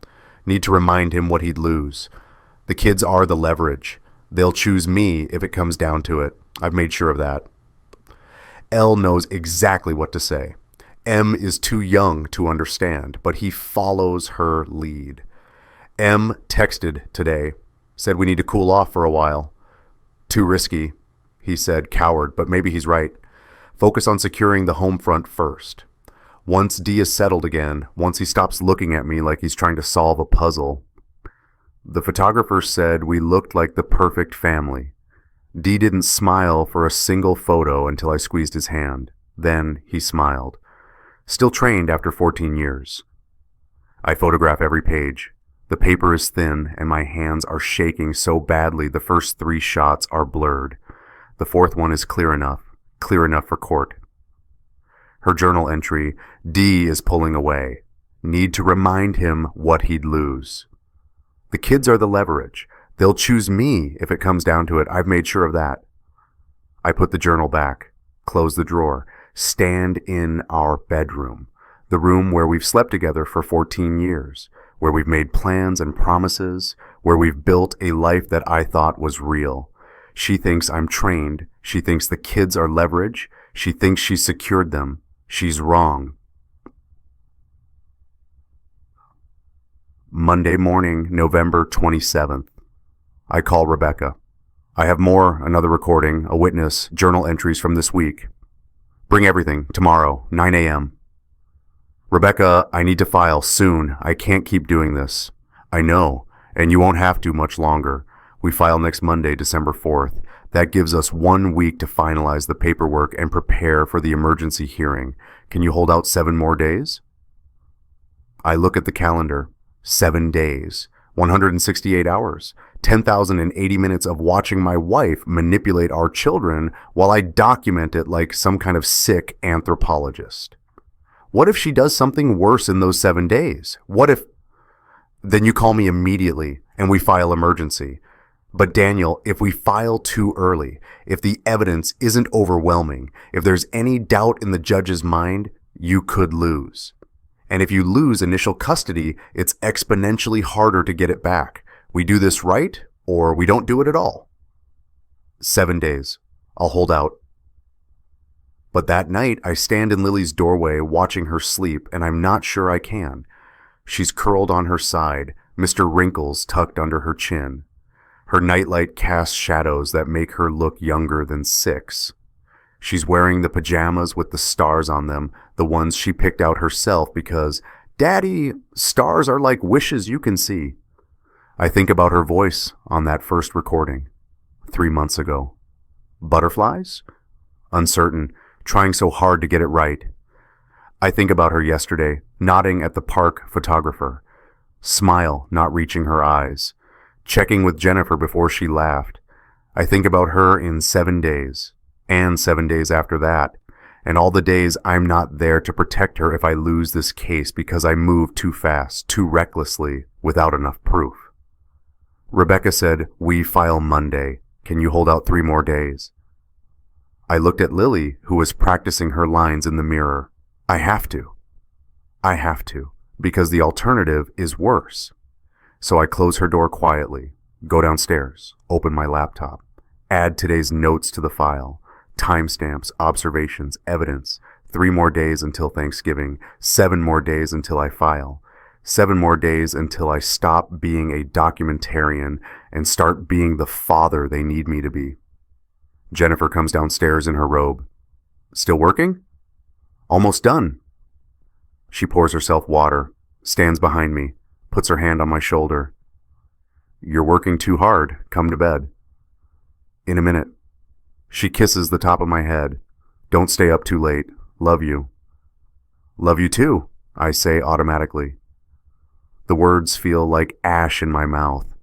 Need to remind him what he'd lose. The kids are the leverage. They'll choose me if it comes down to it. I've made sure of that. L knows exactly what to say. M is too young to understand, but he follows her lead. M texted today, said we need to cool off for a while. Too risky, he said, coward, but maybe he's right. Focus on securing the home front first. Once D is settled again, once he stops looking at me like he's trying to solve a puzzle. The photographer said we looked like the perfect family. D didn't smile for a single photo until I squeezed his hand. Then he smiled. Still trained after 14 years. I photograph every page. The paper is thin and my hands are shaking so badly the first 3 shots are blurred. The 4th one is clear enough for court. Her journal entry, D is pulling away. Need to remind him what he'd lose. The kids are the leverage. They'll choose me if it comes down to it. I've made sure of that. I put the journal back, close the drawer, stand in our bedroom, the room where we've slept together for 14 years, where we've made plans and promises, where we've built a life that I thought was real. She thinks I'm trained. She thinks the kids are leverage. She thinks she's secured them. She's wrong. Monday morning, November 27th. I call Rebecca. I have more, another recording, a witness, journal entries from this week. Bring everything, tomorrow, 9 a.m. Rebecca, I need to file soon. I can't keep doing this. I know, and you won't have to much longer. We file next Monday, December 4th. That gives us 1 week to finalize the paperwork and prepare for the emergency hearing. Can you hold out 7 more days? I look at the calendar. 7 days, 168 hours, 10,080 minutes of watching my wife manipulate our children while I document it like some kind of sick anthropologist. What if she does something worse in those 7 days? What if... Then you call me immediately and we file emergency. But Daniel, if we file too early, if the evidence isn't overwhelming, if there's any doubt in the judge's mind, you could lose. And if you lose initial custody, it's exponentially harder to get it back. We do this right, or we don't do it at all. 7 days. I'll hold out. But that night, I stand in Lily's doorway watching her sleep, and I'm not sure I can. She's curled on her side, Mr. Wrinkles tucked under her chin. Her nightlight casts shadows that make her look younger than 6. She's wearing the pajamas with the stars on them, the ones she picked out herself because, "Daddy, stars are like wishes you can see." I think about her voice on that first recording, 3 months ago. Butterflies? Uncertain, trying so hard to get it right. I think about her yesterday, nodding at the park photographer. Smile not reaching her eyes. Checking with Jennifer before she laughed. I think about her in 7 days, and 7 days after that, and all the days I'm not there to protect her if I lose this case because I moved too fast, too recklessly, without enough proof. Rebecca said, "We file Monday. Can you hold out 3 more days?" I looked at Lily, who was practicing her lines in the mirror. I have to. I have to, because the alternative is worse. So I close her door quietly, go downstairs, open my laptop, add today's notes to the file, timestamps, observations, evidence, 3 more days until Thanksgiving, 7 more days until I file, 7 more days until I stop being a documentarian and start being the father they need me to be. Jennifer comes downstairs in her robe. "Still working?" "Almost done." She pours herself water, stands behind me, puts her hand on my shoulder. "You're working too hard. Come to bed." "In a minute." She kisses the top of my head. "Don't stay up too late. Love you." "Love you too," I say automatically. The words feel like ash in my mouth,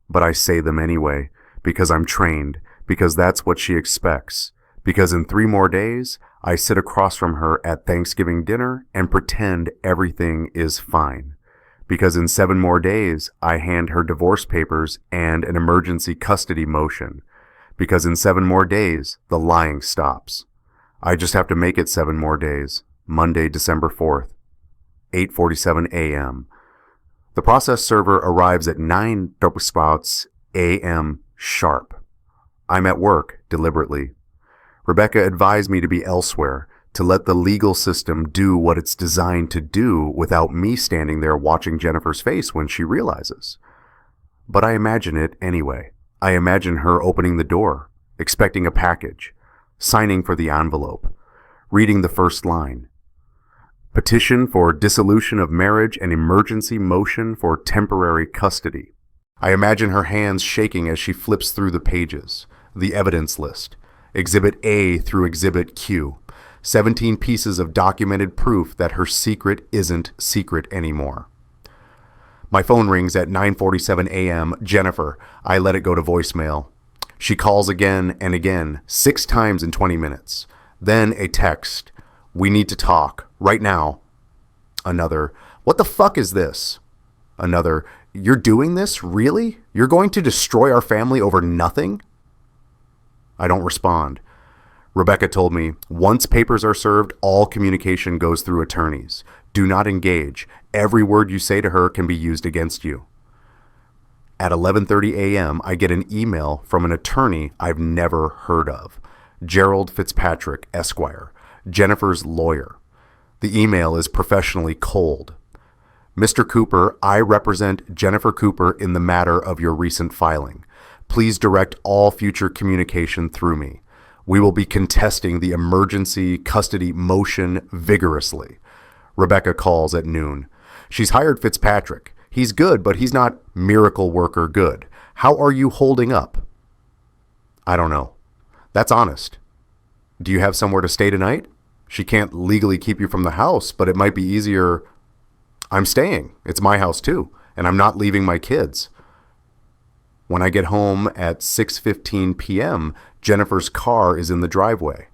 but I say them anyway, because I'm trained, because that's what she expects, because in 3 more days, I sit across from her at Thanksgiving dinner and pretend everything is fine. Because in 7 more days, I hand her divorce papers and an emergency custody motion. Because in 7 more days, the lying stops. I just have to make it 7 more days. Monday, December 4th, 8:47 a.m. The process server arrives at 9 a.m. sharp. I'm at work, deliberately. Rebecca advised me to be elsewhere, to let the legal system do what it's designed to do without me standing there watching Jennifer's face when she realizes. But I imagine it anyway. I imagine her opening the door, expecting a package, signing for the envelope, reading the first line. Petition for dissolution of marriage and emergency motion for temporary custody. I imagine her hands shaking as she flips through the pages, the evidence list, Exhibit A through Exhibit Q, 17 pieces of documented proof that her secret isn't secret anymore. My phone rings at 9:47 a.m. Jennifer. I let it go to voicemail. She calls again and again, 6 times in 20 minutes. Then a text. "We need to talk. Right now." Another. "What the fuck is this?" Another. "You're doing this? Really? You're going to destroy our family over nothing?" I don't respond. Rebecca told me, once papers are served, all communication goes through attorneys. Do not engage. Every word you say to her can be used against you. At 11:30 a.m., I get an email from an attorney I've never heard of. Gerald Fitzpatrick, Esquire, Jennifer's lawyer. The email is professionally cold. "Mr. Cooper, I represent Jennifer Cooper in the matter of your recent filing. Please direct all future communication through me. We will be contesting the emergency custody motion vigorously." Rebecca calls at noon. She's hired Fitzpatrick. He's good, but he's not miracle worker good. How are you holding up? I don't know. That's honest. Do you have somewhere to stay tonight? She can't legally keep you from the house, but it might be easier. I'm staying. It's my house too, and I'm not leaving my kids. When I get home at 6:15 p.m., Jennifer's car is in the driveway.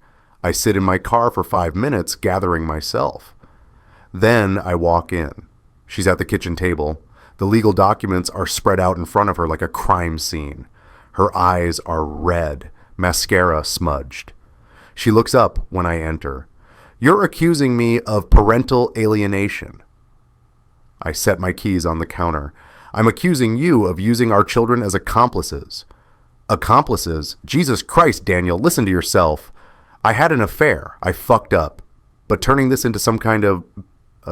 I sit in my car for 5 minutes, gathering myself. Then I walk in. She's at the kitchen table. The legal documents are spread out in front of her like a crime scene. Her eyes are red, mascara smudged. She looks up when I enter. "You're accusing me of parental alienation. I set my keys on the counter. I'm accusing you of using our children as accomplices. Accomplices? Jesus Christ, Daniel, listen to yourself. I had an affair. I fucked up. But turning this into some kind of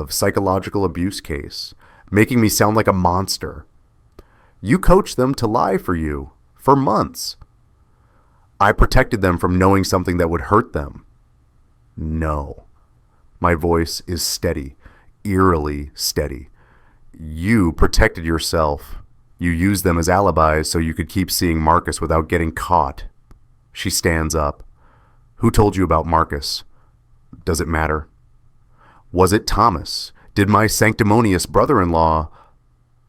psychological abuse case, making me sound like a monster. You coached them to lie for you for months. I protected them from knowing something that would hurt them. No. My voice is steady, eerily steady. You protected yourself. You used them as alibis so you could keep seeing Marcus without getting caught. She stands up. Who told you about Marcus? Does it matter? Was it Thomas? Did my sanctimonious brother-in-law...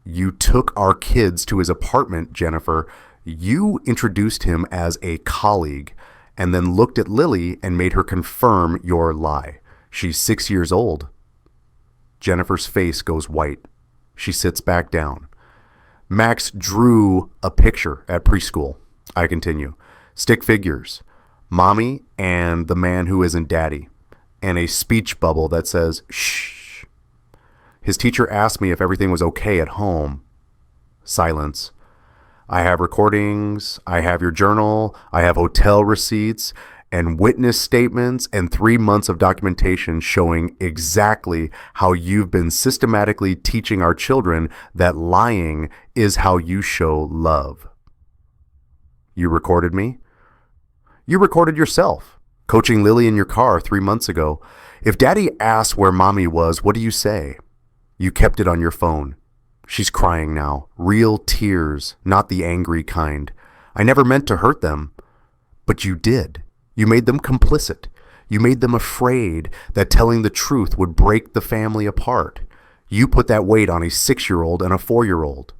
You took our kids to his apartment, Jennifer. You introduced him as a colleague and then looked at Lily and made her confirm your lie. She's 6 years old. Jennifer's face goes white. She sits back down. Max drew a picture at preschool. I continue. Stick figures. Mommy and the man who isn't daddy. And a speech bubble that says, shh. His teacher asked me if everything was okay at home. Silence. I have recordings, I have your journal, I have hotel receipts and witness statements and 3 months of documentation showing exactly how you've been systematically teaching our children that lying is how you show love. You recorded me? You recorded yourself, coaching Lily in your car 3 months ago. If Daddy asked where Mommy was, what do you say? You kept it on your phone. She's crying now. Real tears, not the angry kind. I never meant to hurt them. But you did. You made them complicit. You made them afraid that telling the truth would break the family apart. You put that weight on a 6-year-old and a 4-year-old.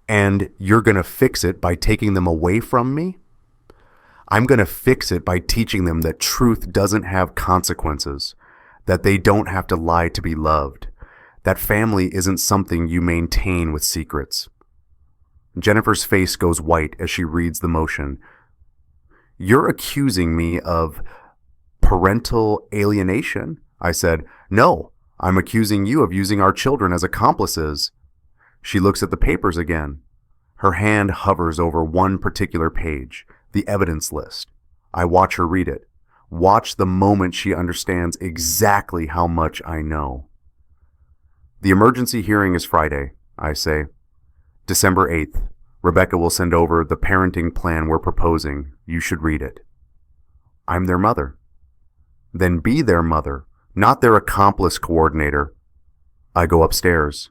And you're going to fix it by taking them away from me? I'm going to fix it by teaching them that truth doesn't have consequences, that they don't have to lie to be loved. That family isn't something you maintain with secrets. Jennifer's face goes white as she reads the motion. You're accusing me of parental alienation? I said, no, I'm accusing you of using our children as accomplices. She looks at the papers again. Her hand hovers over one particular page, the evidence list. I watch her read it. Watch the moment she understands exactly how much I know. The emergency hearing is Friday, I say. December 8th. Rebecca will send over the parenting plan we're proposing. You should read it. I'm their mother. Then be their mother, not their accomplice coordinator. I go upstairs.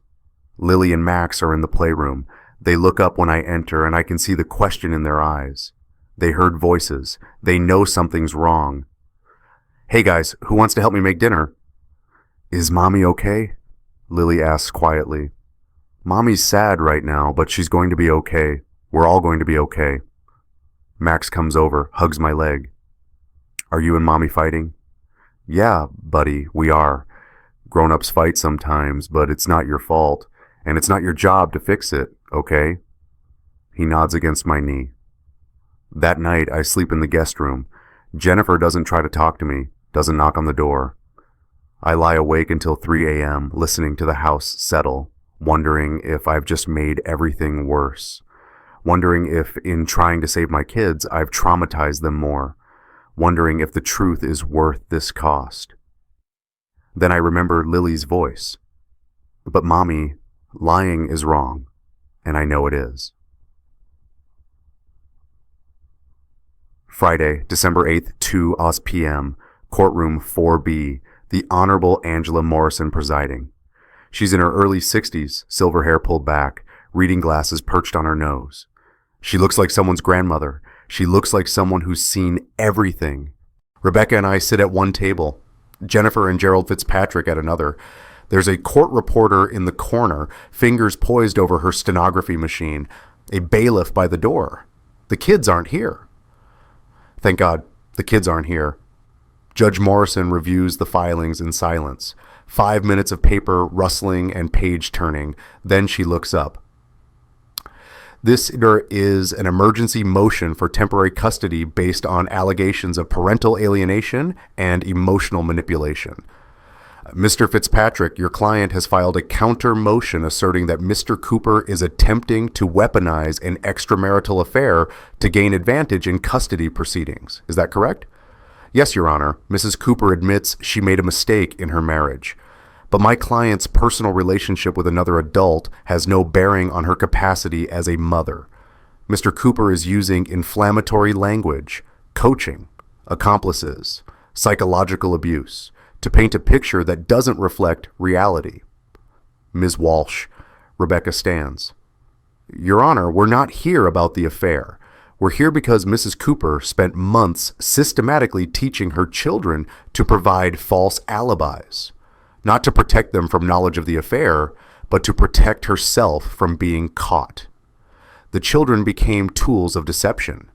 Lily and Max are in the playroom. They look up when I enter, and I can see the question in their eyes. They heard voices. They know something's wrong. Hey guys, who wants to help me make dinner? Is Mommy okay? Lily asks quietly. Mommy's sad right now, but she's going to be okay. We're all going to be okay. Max comes over, hugs my leg. Are you and Mommy fighting? Yeah, buddy, we are. Grown-ups fight sometimes, but it's not your fault, and it's not your job to fix it, okay? He nods against my knee. That night, I sleep in the guest room. Jennifer doesn't try to talk to me, doesn't knock on the door. I lie awake until 3 a.m., listening to the house settle, wondering if I've just made everything worse, wondering if, in trying to save my kids, I've traumatized them more, wondering if the truth is worth this cost. Then I remember Lily's voice. But Mommy, lying is wrong, and I know it is. Friday, December 8th, 2 p.m., courtroom 4B, the Honorable Angela Morrison presiding. She's in her early 60s, silver hair pulled back, reading glasses perched on her nose. She looks like someone's grandmother. She looks like someone who's seen everything. Rebecca and I sit at one table. Jennifer and Gerald Fitzpatrick at another. There's a court reporter in the corner, fingers poised over her stenography machine. A bailiff by the door. The kids aren't here. Thank God, the kids aren't here. Judge Morrison reviews the filings in silence. 5 minutes of paper rustling and page turning. Then she looks up. This is an emergency motion for temporary custody based on allegations of parental alienation and emotional manipulation. Mr. Fitzpatrick, your client has filed a counter motion asserting that Mr. Cooper is attempting to weaponize an extramarital affair to gain advantage in custody proceedings. Is that correct? Yes, Your Honor. Mrs. Cooper admits she made a mistake in her marriage. But my client's personal relationship with another adult has no bearing on her capacity as a mother. Mr. Cooper is using inflammatory language, coaching, accomplices, psychological abuse, to paint a picture that doesn't reflect reality. Ms. Walsh, Rebecca stands. Your Honor, we're not here about the affair. We're here because Mrs. Cooper spent months systematically teaching her children to provide false alibis, not to protect them from knowledge of the affair, but to protect herself from being caught. The children became tools of deception.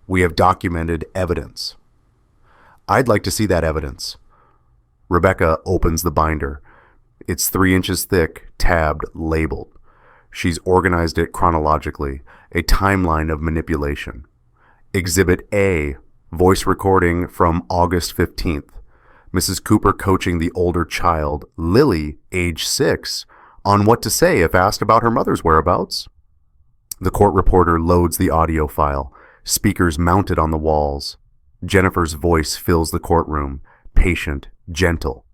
We have documented evidence. I'd like to see that evidence. Rebecca opens the binder. It's 3 inches thick, tabbed, labeled. She's organized it chronologically, a timeline of manipulation. Exhibit A, voice recording from August 15th. Mrs. Cooper coaching the older child, Lily, age 6, on what to say if asked about her mother's whereabouts. The court reporter loads the audio file, speakers mounted on the walls. Jennifer's voice fills the courtroom, patient, gentle.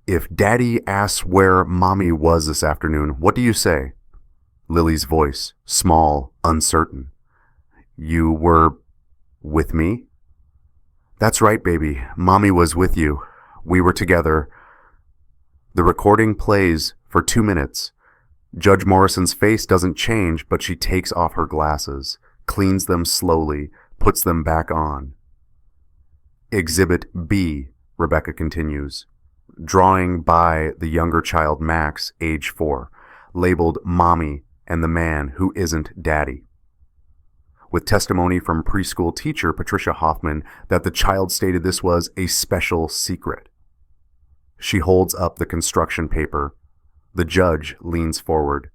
If Daddy asks where Mommy was this afternoon, what do you say? Lily's voice, small, uncertain. You were with me? That's right, baby. Mommy was with you. We were together. The recording plays for 2 minutes. Judge Morrison's face doesn't change, but she takes off her glasses, cleans them slowly, puts them back on. Exhibit B, Rebecca continues. Drawing by the younger child Max, age 4, labeled Mommy and the man who isn't Daddy. With testimony from preschool teacher Patricia Hoffman that the child stated this was a special secret. She holds up the construction paper. The judge leans forward.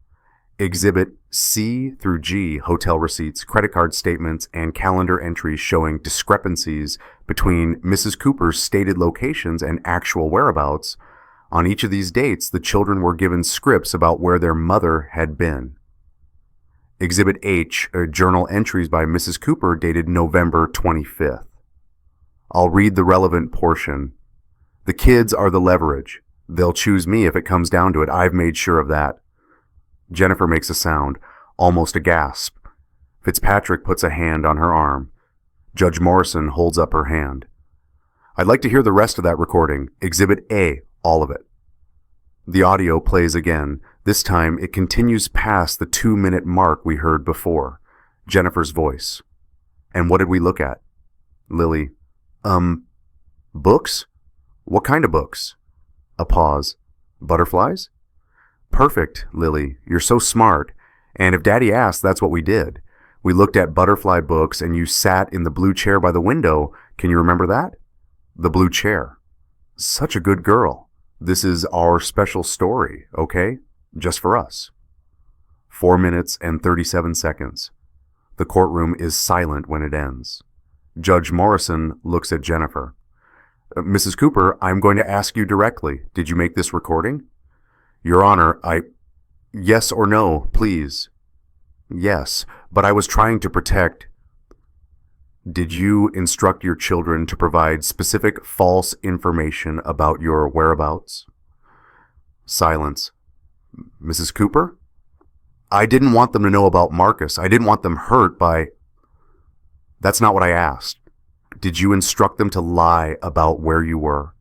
Exhibit C through G, hotel receipts, credit card statements, and calendar entries showing discrepancies between Mrs. Cooper's stated locations and actual whereabouts. On each of these dates, the children were given scripts about where their mother had been. Exhibit H, journal entries by Mrs. Cooper dated November 25th. I'll read the relevant portion. The kids are the leverage. They'll choose me if it comes down to it. I've made sure of that. Jennifer makes a sound, almost a gasp. Fitzpatrick puts a hand on her arm. Judge Morrison holds up her hand. I'd like to hear the rest of that recording. Exhibit A, all of it. The audio plays again. This time it continues past the 2-minute mark we heard before. Jennifer's voice. And what did we look at? Lily. Books? What kind of books? A pause. Butterflies? Perfect, Lily. You're so smart. And if Daddy asked, that's what we did. We looked at butterfly books and you sat in the blue chair by the window. Can you remember that? The blue chair. Such a good girl. This is our special story, okay? Just for us. 4 minutes and 37 seconds. The courtroom is silent when it ends. Judge Morrison looks at Jennifer. Mrs. Cooper, I'm going to ask you directly. Did you make this recording? Your Honor, Yes or no, please. Yes, but I was trying to protect. Did you instruct your children to provide specific false information about your whereabouts? Silence. Mrs. Cooper? I didn't want them to know about Marcus. I didn't want them hurt by... That's not what I asked. Did you instruct them to lie about where you were?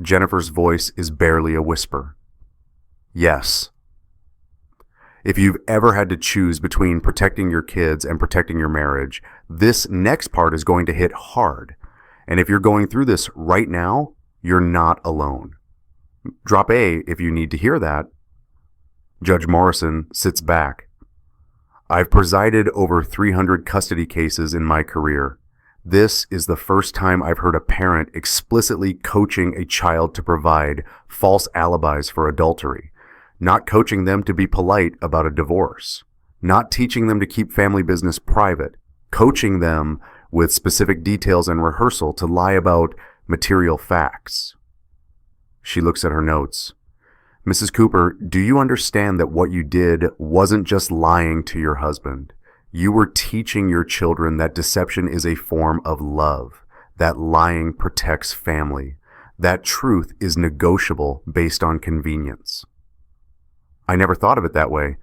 Jennifer's voice is barely a whisper. Yes. If you've ever had to choose between protecting your kids and protecting your marriage, this next part is going to hit hard. And if you're going through this right now, you're not alone. Drop A if you need to hear that. Judge Morrison sits back. I've presided over 300 custody cases in my career. This is the first time I've heard a parent explicitly coaching a child to provide false alibis for adultery, not coaching them to be polite about a divorce, not teaching them to keep family business private, coaching them with specific details and rehearsal to lie about material facts. She looks at her notes. Mrs. Cooper, do you understand that what you did wasn't just lying to your husband? You were teaching your children that deception is a form of love, that lying protects family, that truth is negotiable based on convenience. I never thought of it that way.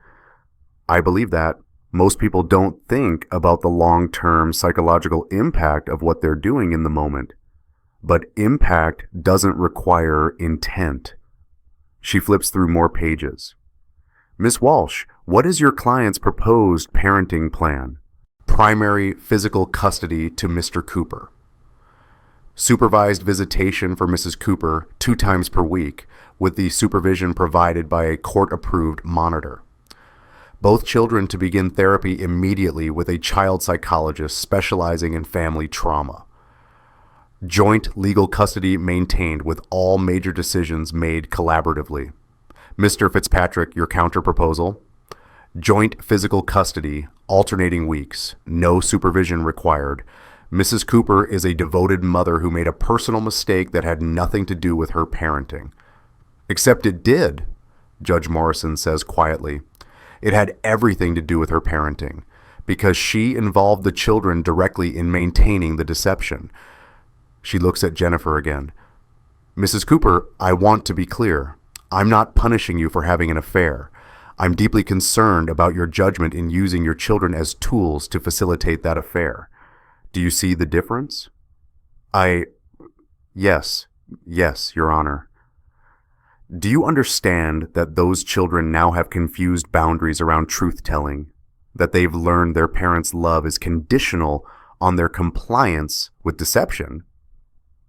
I believe that. Most people don't think about the long-term psychological impact of what they're doing in the moment. But impact doesn't require intent. She flips through more pages. Miss Walsh, what is your client's proposed parenting plan? Primary physical custody to Mr. Cooper. Supervised visitation for Mrs. Cooper 2 times per week, with the supervision provided by a court-approved monitor. Both children to begin therapy immediately with a child psychologist specializing in family trauma. Joint legal custody maintained with all major decisions made collaboratively. Mr. Fitzpatrick, your counter-proposal. Joint physical custody, alternating weeks, no supervision required. Mrs. Cooper is a devoted mother who made a personal mistake that had nothing to do with her parenting. Except it did, Judge Morrison says quietly. It had everything to do with her parenting, because she involved the children directly in maintaining the deception. She looks at Jennifer again. Mrs. Cooper, I want to be clear. I'm not punishing you for having an affair. I'm deeply concerned about your judgment in using your children as tools to facilitate that affair. Do you see the difference? Yes, Your Honor. Do you understand that those children now have confused boundaries around truth-telling? That they've learned their parents' love is conditional on their compliance with deception?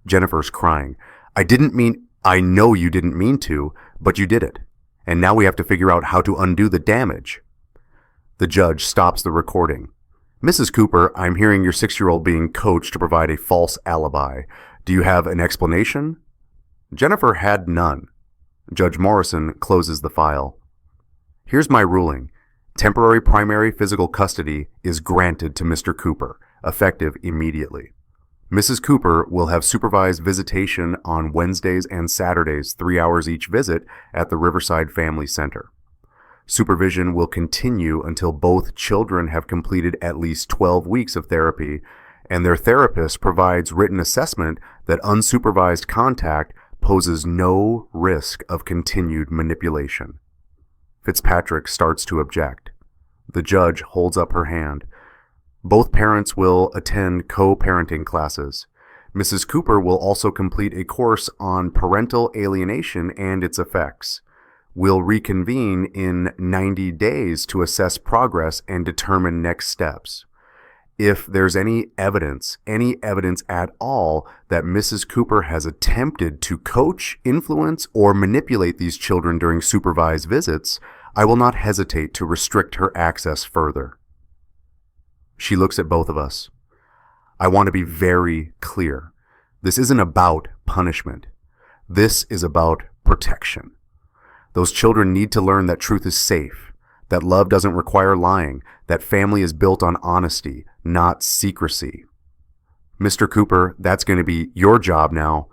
Jennifer's crying. I know you didn't mean to, but you did it. And now we have to figure out how to undo the damage. The judge stops the recording. Mrs. Cooper, I'm hearing your 6-year-old being coached to provide a false alibi. Do you have an explanation? Jennifer had none. Judge Morrison closes the file. Here's my ruling. Temporary primary physical custody is granted to Mr. Cooper, effective immediately. Mrs. Cooper will have supervised visitation on Wednesdays and Saturdays, 3 hours each visit at the Riverside Family Center. Supervision will continue until both children have completed at least 12 weeks of therapy, and their therapist provides written assessment that unsupervised contact poses no risk of continued manipulation. Fitzpatrick starts to object. The judge holds up her hand. Both parents will attend co-parenting classes. Mrs. Cooper will also complete a course on parental alienation and its effects. We'll reconvene in 90 days to assess progress and determine next steps. If there's any evidence at all that Mrs. Cooper has attempted to coach, influence, or manipulate these children during supervised visits, I will not hesitate to restrict her access further. She looks at both of us. I want to be very clear. This isn't about punishment. This is about protection. Those children need to learn that truth is safe, that love doesn't require lying, that family is built on honesty, not secrecy. Mr. Cooper, that's going to be your job now.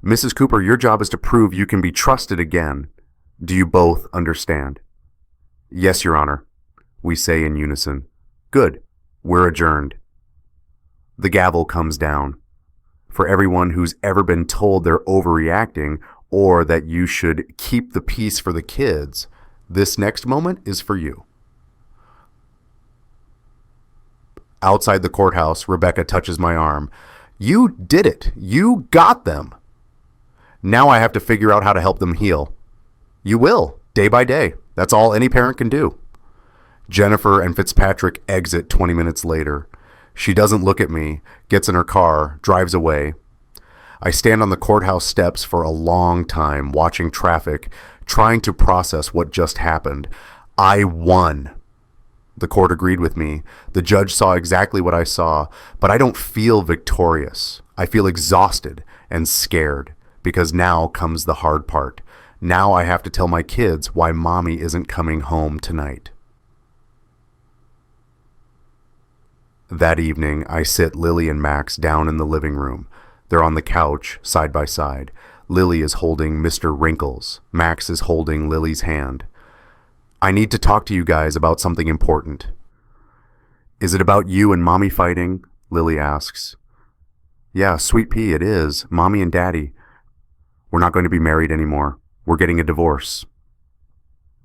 Mrs. Cooper, your job is to prove you can be trusted again. Do you both understand? Yes, Your Honor, we say in unison. Good. We're adjourned. The gavel comes down. For everyone who's ever been told they're overreacting or that you should keep the peace for the kids, this next moment is for you. Outside the courthouse, Rebecca touches my arm. You did it. You got them. Now I have to figure out how to help them heal. You will, day by day. That's all any parent can do. Jennifer and Fitzpatrick exit 20 minutes later. She doesn't look at me, gets in her car, drives away. I stand on the courthouse steps for a long time, watching traffic, trying to process what just happened. I won. The court agreed with me. The judge saw exactly what I saw, but I don't feel victorious. I feel exhausted and scared, because now comes the hard part. Now I have to tell my kids why mommy isn't coming home tonight. That evening, I sit Lily and Max down in the living room. They're on the couch, side by side. Lily is holding Mr. Wrinkles. Max is holding Lily's hand. I need to talk to you guys about something important. Is it about you and Mommy fighting? Lily asks. Yeah, sweet pea, it is. Mommy and Daddy. We're not going to be married anymore. We're getting a divorce.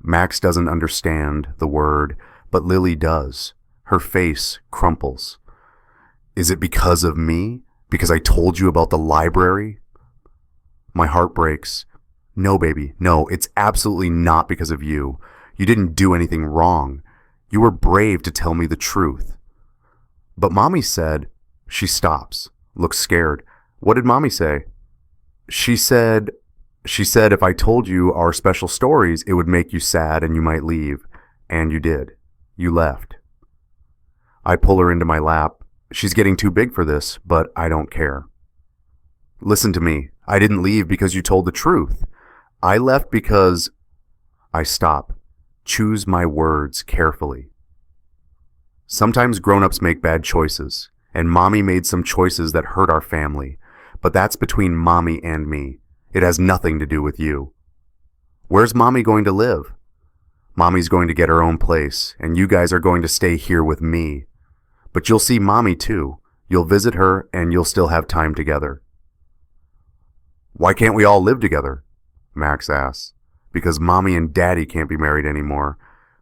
Max doesn't understand the word, but Lily does. Her face crumples. Is it because of me? Because I told you about the library? My heart breaks. No, baby, no, it's absolutely not because of you. You didn't do anything wrong. You were brave to tell me the truth. But Mommy said... She stops, looks scared. What did Mommy say? She said if I told you our special stories, it would make you sad and you might leave. And you did. You left. I pull her into my lap. She's getting too big for this, but I don't care. Listen to me. I didn't leave because you told the truth. I left because... I stop. Choose my words carefully. Sometimes grown-ups make bad choices, and Mommy made some choices that hurt our family, but that's between Mommy and me. It has nothing to do with you. Where's Mommy going to live? Mommy's going to get her own place, and you guys are going to stay here with me. But you'll see Mommy too. You'll visit her, and you'll still have time together. Why can't we all live together? Max asks. Because Mommy and Daddy can't be married anymore,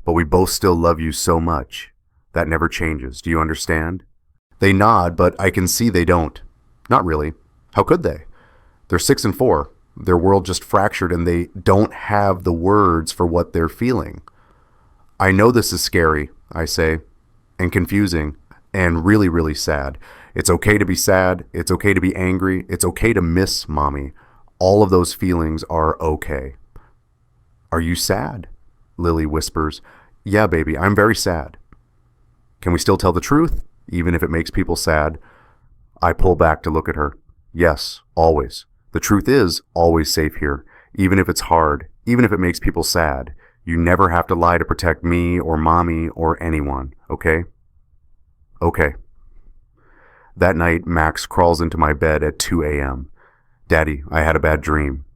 but we both still love you so much. That never changes. Do you understand? They nod, but I can see they don't. Not really. How could they? They're 6 and 4. Their world just fractured and they don't have the words for what they're feeling. I know this is scary, I say, and confusing, and really, really sad. It's okay to be sad. It's okay to be angry. It's okay to miss Mommy. All of those feelings are okay. Are you sad? Lily whispers. Yeah, baby, I'm very sad. Can we still tell the truth, even if it makes people sad? I pull back to look at her. Yes, always. The truth is always safe here, even if it's hard, even if it makes people sad. You never have to lie to protect me or Mommy or anyone, okay? Okay. That night, Max crawls into my bed at 2 a.m. Daddy, I had a bad dream.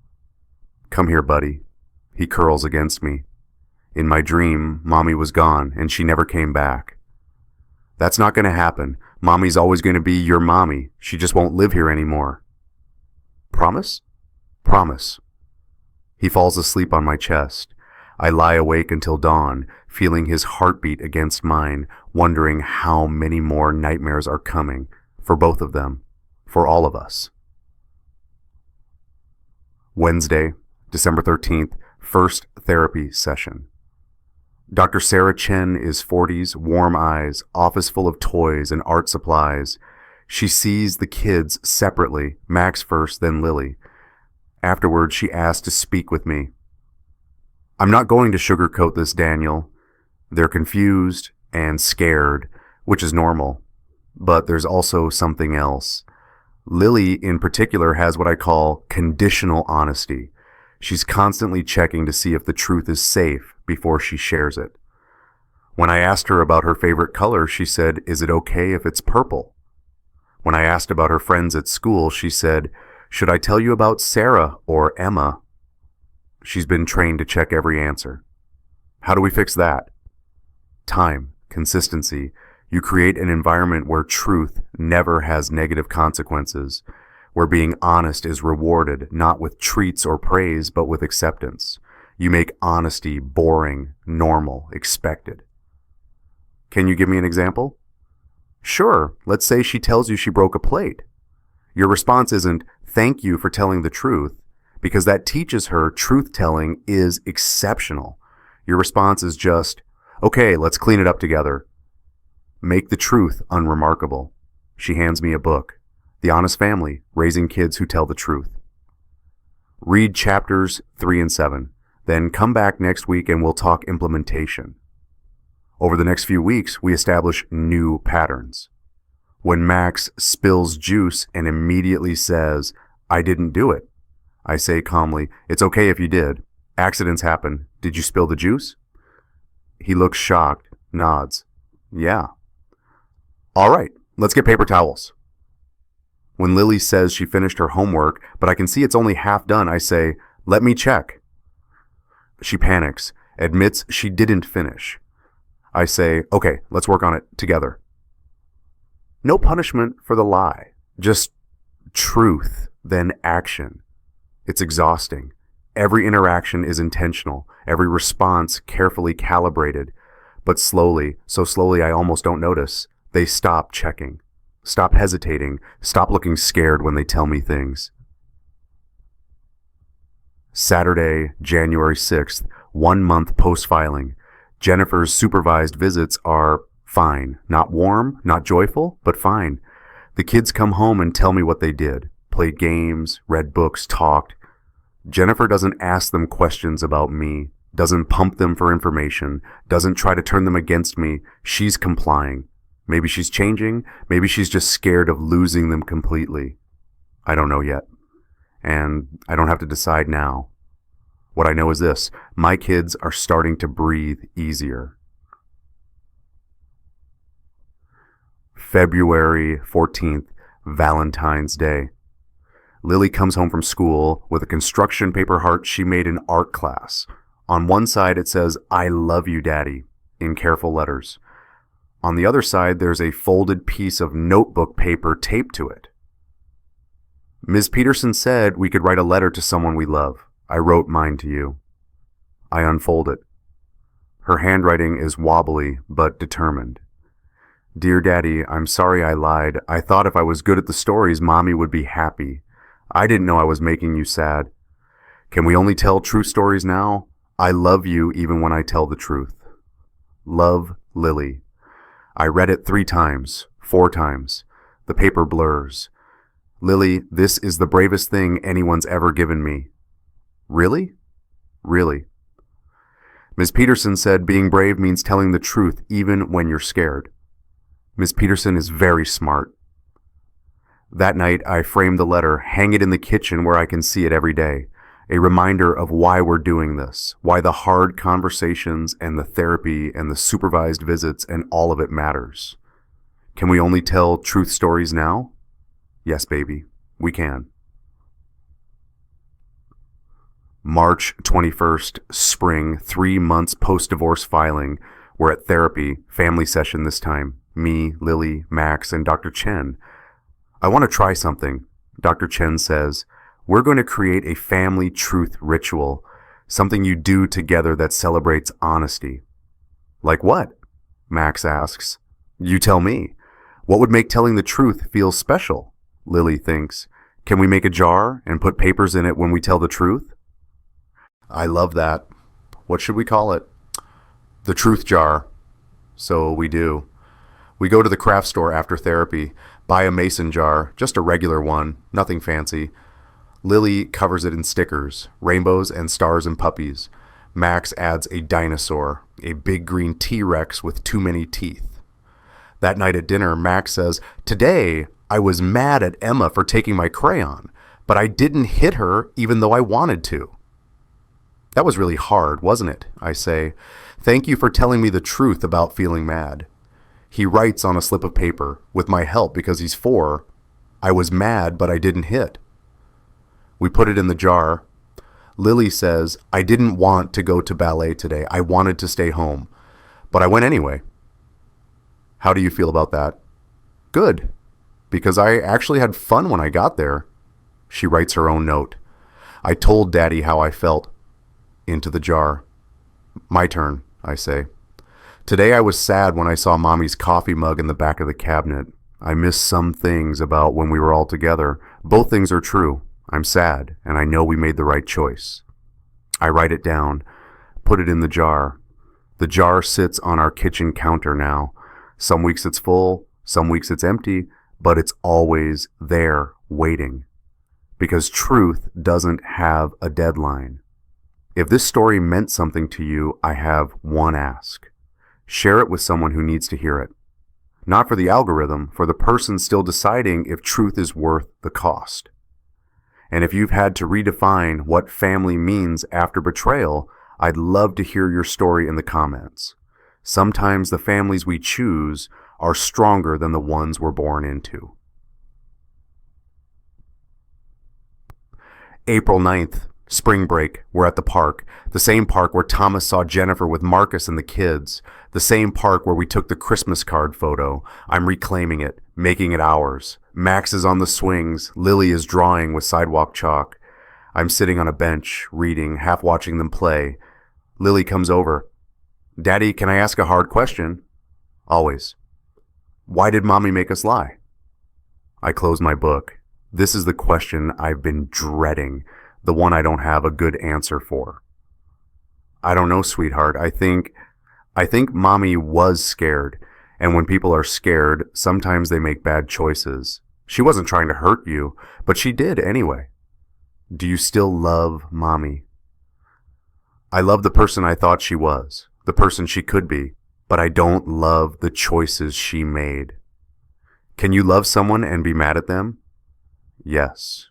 Come here, buddy. He curls against me. In my dream, Mommy was gone and she never came back. That's not going to happen. Mommy's always going to be your Mommy. She just won't live here anymore. Promise? Promise. He falls asleep on my chest. I lie awake until dawn, feeling his heartbeat against mine, wondering how many more nightmares are coming, for both of them, for all of us. Wednesday, December 13th, first therapy session. Dr. Sarah Chen is 40s, warm eyes, office full of toys and art supplies. She sees the kids separately, Max first, then Lily. Afterwards, she asks to speak with me. I'm not going to sugarcoat this, Daniel. They're confused and scared, which is normal. But there's also something else. Lily, in particular, has what I call conditional honesty. She's constantly checking to see if the truth is safe before she shares it. When I asked her about her favorite color, she said, "Is it okay if it's purple?" When I asked about her friends at school, she said, "Should I tell you about Sarah or Emma?" She's been trained to check every answer. How do we fix that? Time, consistency. You create an environment where truth never has negative consequences, where being honest is rewarded, not with treats or praise, but with acceptance. You make honesty boring, normal, expected. Can you give me an example? Sure, let's say she tells you she broke a plate. Your response isn't, "Thank you for telling the truth," because that teaches her truth-telling is exceptional. Your response is just, "Okay, let's clean it up together." Make the truth unremarkable. She hands me a book, The Honest Family, Raising Kids Who Tell the Truth. Read chapters 3 and 7. Then come back next week and we'll talk implementation. Over the next few weeks, we establish new patterns. When Max spills juice and immediately says, "I didn't do it," I say calmly, "It's okay if you did. Accidents happen. Did you spill the juice?" He looks shocked, nods. "Yeah." "All right, let's get paper towels." When Lily says she finished her homework, but I can see it's only half done, I say, "Let me check." She panics, admits she didn't finish. I say, "Okay, let's work on it together." No punishment for the lie, just truth, then action. It's exhausting. Every interaction is intentional, every response carefully calibrated, but slowly, so slowly I almost don't notice, they stop checking, stop hesitating, stop looking scared when they tell me things. Saturday, January 6th, 1 month post-filing. Jennifer's supervised visits are fine. Not warm, not joyful, but fine. The kids come home and tell me what they did. Played games, read books, talked. Jennifer doesn't ask them questions about me, doesn't pump them for information, doesn't try to turn them against me. She's complying. Maybe she's changing, maybe she's just scared of losing them completely. I don't know yet. And I don't have to decide now. What I know is this: my kids are starting to breathe easier. February 14th, Valentine's Day. Lily comes home from school with a construction paper heart she made in art class. On one side it says, "I love you, Daddy," in careful letters. On the other side there's a folded piece of notebook paper taped to it. Ms. Peterson said we could write a letter to someone we love. I wrote mine to you. I unfold it. Her handwriting is wobbly but determined. "Dear Daddy, I'm sorry I lied. I thought if I was good at the stories, Mommy would be happy. I didn't know I was making you sad. Can we only tell true stories now? I love you even when I tell the truth. Love, Lily." I read it 3 times, 4 times. The paper blurs. "Lily, this is the bravest thing anyone's ever given me." Really? Really. Ms. Peterson said being brave means telling the truth even when you're scared. Ms. Peterson is very smart. That night, I frame the letter, hang it in the kitchen where I can see it every day. A reminder of why we're doing this, why the hard conversations and the therapy and the supervised visits and all of it matters. Can we only tell truth stories now? Yes, baby, we can. March 21st, spring, 3 months post-divorce filing. We're at therapy, family session this time. Me, Lily, Max, and Dr. Chen. I want to try something. Dr. Chen says, "We're going to create a family truth ritual, something you do together that celebrates honesty." "Like what?" Max asks. "You tell me. What would make telling the truth feel special?" Lily thinks. "Can we make a jar and put papers in it when we tell the truth?" I love that. What should we call it? The truth jar. So we do. We go to the craft store after therapy, buy a mason jar, just a regular one, nothing fancy. Lily covers it in stickers, rainbows and stars and puppies. Max adds a dinosaur, a big green T-Rex with too many teeth. That night at dinner, Max says, "Today, I was mad at Emma for taking my crayon, but I didn't hit her even though I wanted to." "That was really hard, wasn't it?" I say. "Thank you for telling me the truth about feeling mad." He writes on a slip of paper, with my help because he's 4, "I was mad, but I didn't hit." We put it in the jar. Lily says, "I didn't want to go to ballet today. I wanted to stay home, but I went anyway." How do you feel about that? Good, because I actually had fun when I got there. She writes her own note. "I told Daddy how I felt." Into the jar. My turn, I say. "Today I was sad when I saw Mommy's coffee mug in the back of the cabinet. I miss some things about when we were all together. Both things are true. I'm sad, and I know we made the right choice." I write it down, put it in the jar. The jar sits on our kitchen counter now. Some weeks it's full, some weeks it's empty, but it's always there, waiting. Because truth doesn't have a deadline. If this story meant something to you, I have one ask. Share it with someone who needs to hear it. Not for the algorithm, for the person still deciding if truth is worth the cost. And if you've had to redefine what family means after betrayal, I'd love to hear your story in the comments. Sometimes the families we choose are stronger than the ones we're born into. April 9th, spring break, we're at the park. The same park where Thomas saw Jennifer with Marcus and the kids. The same park where we took the Christmas card photo. I'm reclaiming it, making it ours. Max is on the swings. Lily is drawing with sidewalk chalk. I'm sitting on a bench, reading, half watching them play. Lily comes over. Daddy, can I ask a hard question? Always. Why did Mommy make us lie? I close my book. This is the question I've been dreading, the one I don't have a good answer for. I don't know, sweetheart. I think Mommy was scared, and when people are scared, sometimes they make bad choices. She wasn't trying to hurt you, but she did anyway. Do you still love Mommy? I love the person I thought she was, the person she could be, but I don't love the choices she made. Can you love someone and be mad at them? Yes.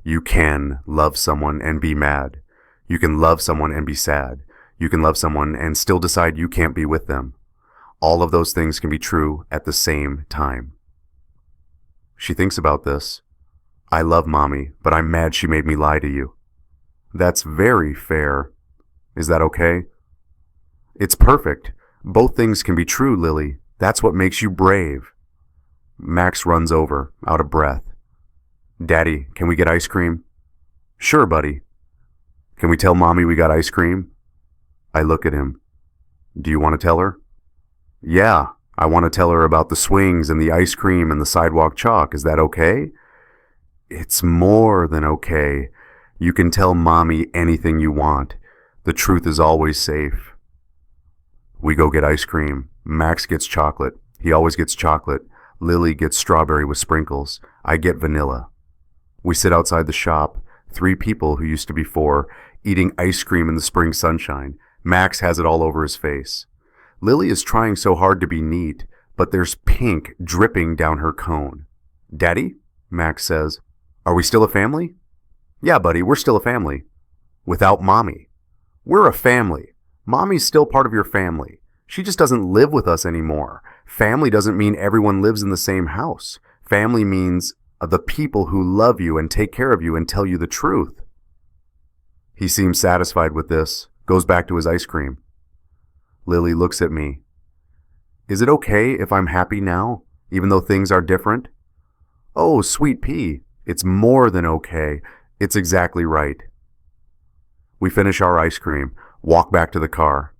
You can love someone and be mad. You can love someone and be sad. You can love someone and still decide you can't be with them. All of those things can be true at the same time. She thinks about this. I love Mommy, but I'm mad she made me lie to you. That's very fair. Is that okay? It's perfect. Both things can be true, Lily. That's what makes you brave. Max runs over, out of breath. Daddy, can we get ice cream? Sure, buddy. Can we tell Mommy we got ice cream? I look at him. Do you want to tell her? Yeah, I want to tell her about the swings and the ice cream and the sidewalk chalk. Is that okay? It's more than okay. You can tell Mommy anything you want. The truth is always safe. We go get ice cream. Max gets chocolate. He always gets chocolate. Lily gets strawberry with sprinkles. I get vanilla. We sit outside the shop, 3 people who used to be 4, eating ice cream in the spring sunshine. Max has it all over his face. Lily is trying so hard to be neat, but there's pink dripping down her cone. Daddy? Max says. Are we still a family? Yeah, buddy, we're still a family. Without Mommy. We're a family. Mommy's still part of your family. She just doesn't live with us anymore. Family doesn't mean everyone lives in the same house. Family means the people who love you and take care of you and tell you the truth. He seems satisfied with this, goes back to his ice cream. Lily looks at me. Is it okay if I'm happy now, even though things are different? Oh, sweet pea, it's more than okay. It's exactly right. We finish our ice cream, walk back to the car.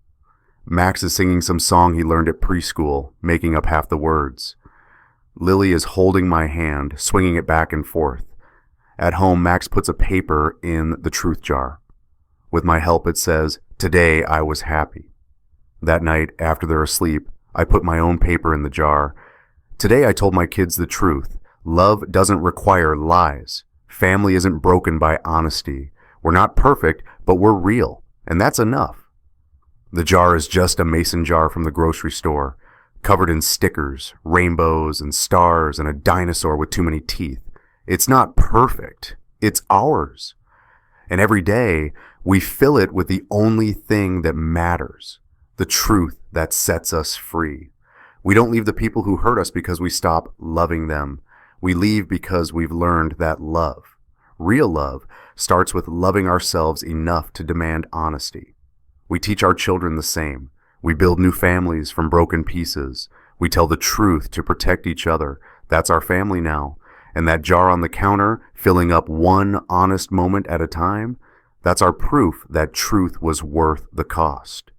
Max is singing some song he learned at preschool, making up half the words. Lily is holding my hand, swinging it back and forth. At home, Max puts a paper in the truth jar. With my help, it says, "Today I was happy." That night, after they're asleep, I put my own paper in the jar. Today I told my kids the truth. Love doesn't require lies. Family isn't broken by honesty. We're not perfect, but we're real, and that's enough. The jar is just a mason jar from the grocery store, covered in stickers, rainbows, and stars, and a dinosaur with too many teeth. It's not perfect. It's ours. And every day, we fill it with the only thing that matters, the truth that sets us free. We don't leave the people who hurt us because we stop loving them. We leave because we've learned that love, real love, starts with loving ourselves enough to demand honesty. We teach our children the same. We build new families from broken pieces. We tell the truth to protect each other. That's our family now. And that jar on the counter, filling up one honest moment at a time, that's our proof that truth was worth the cost.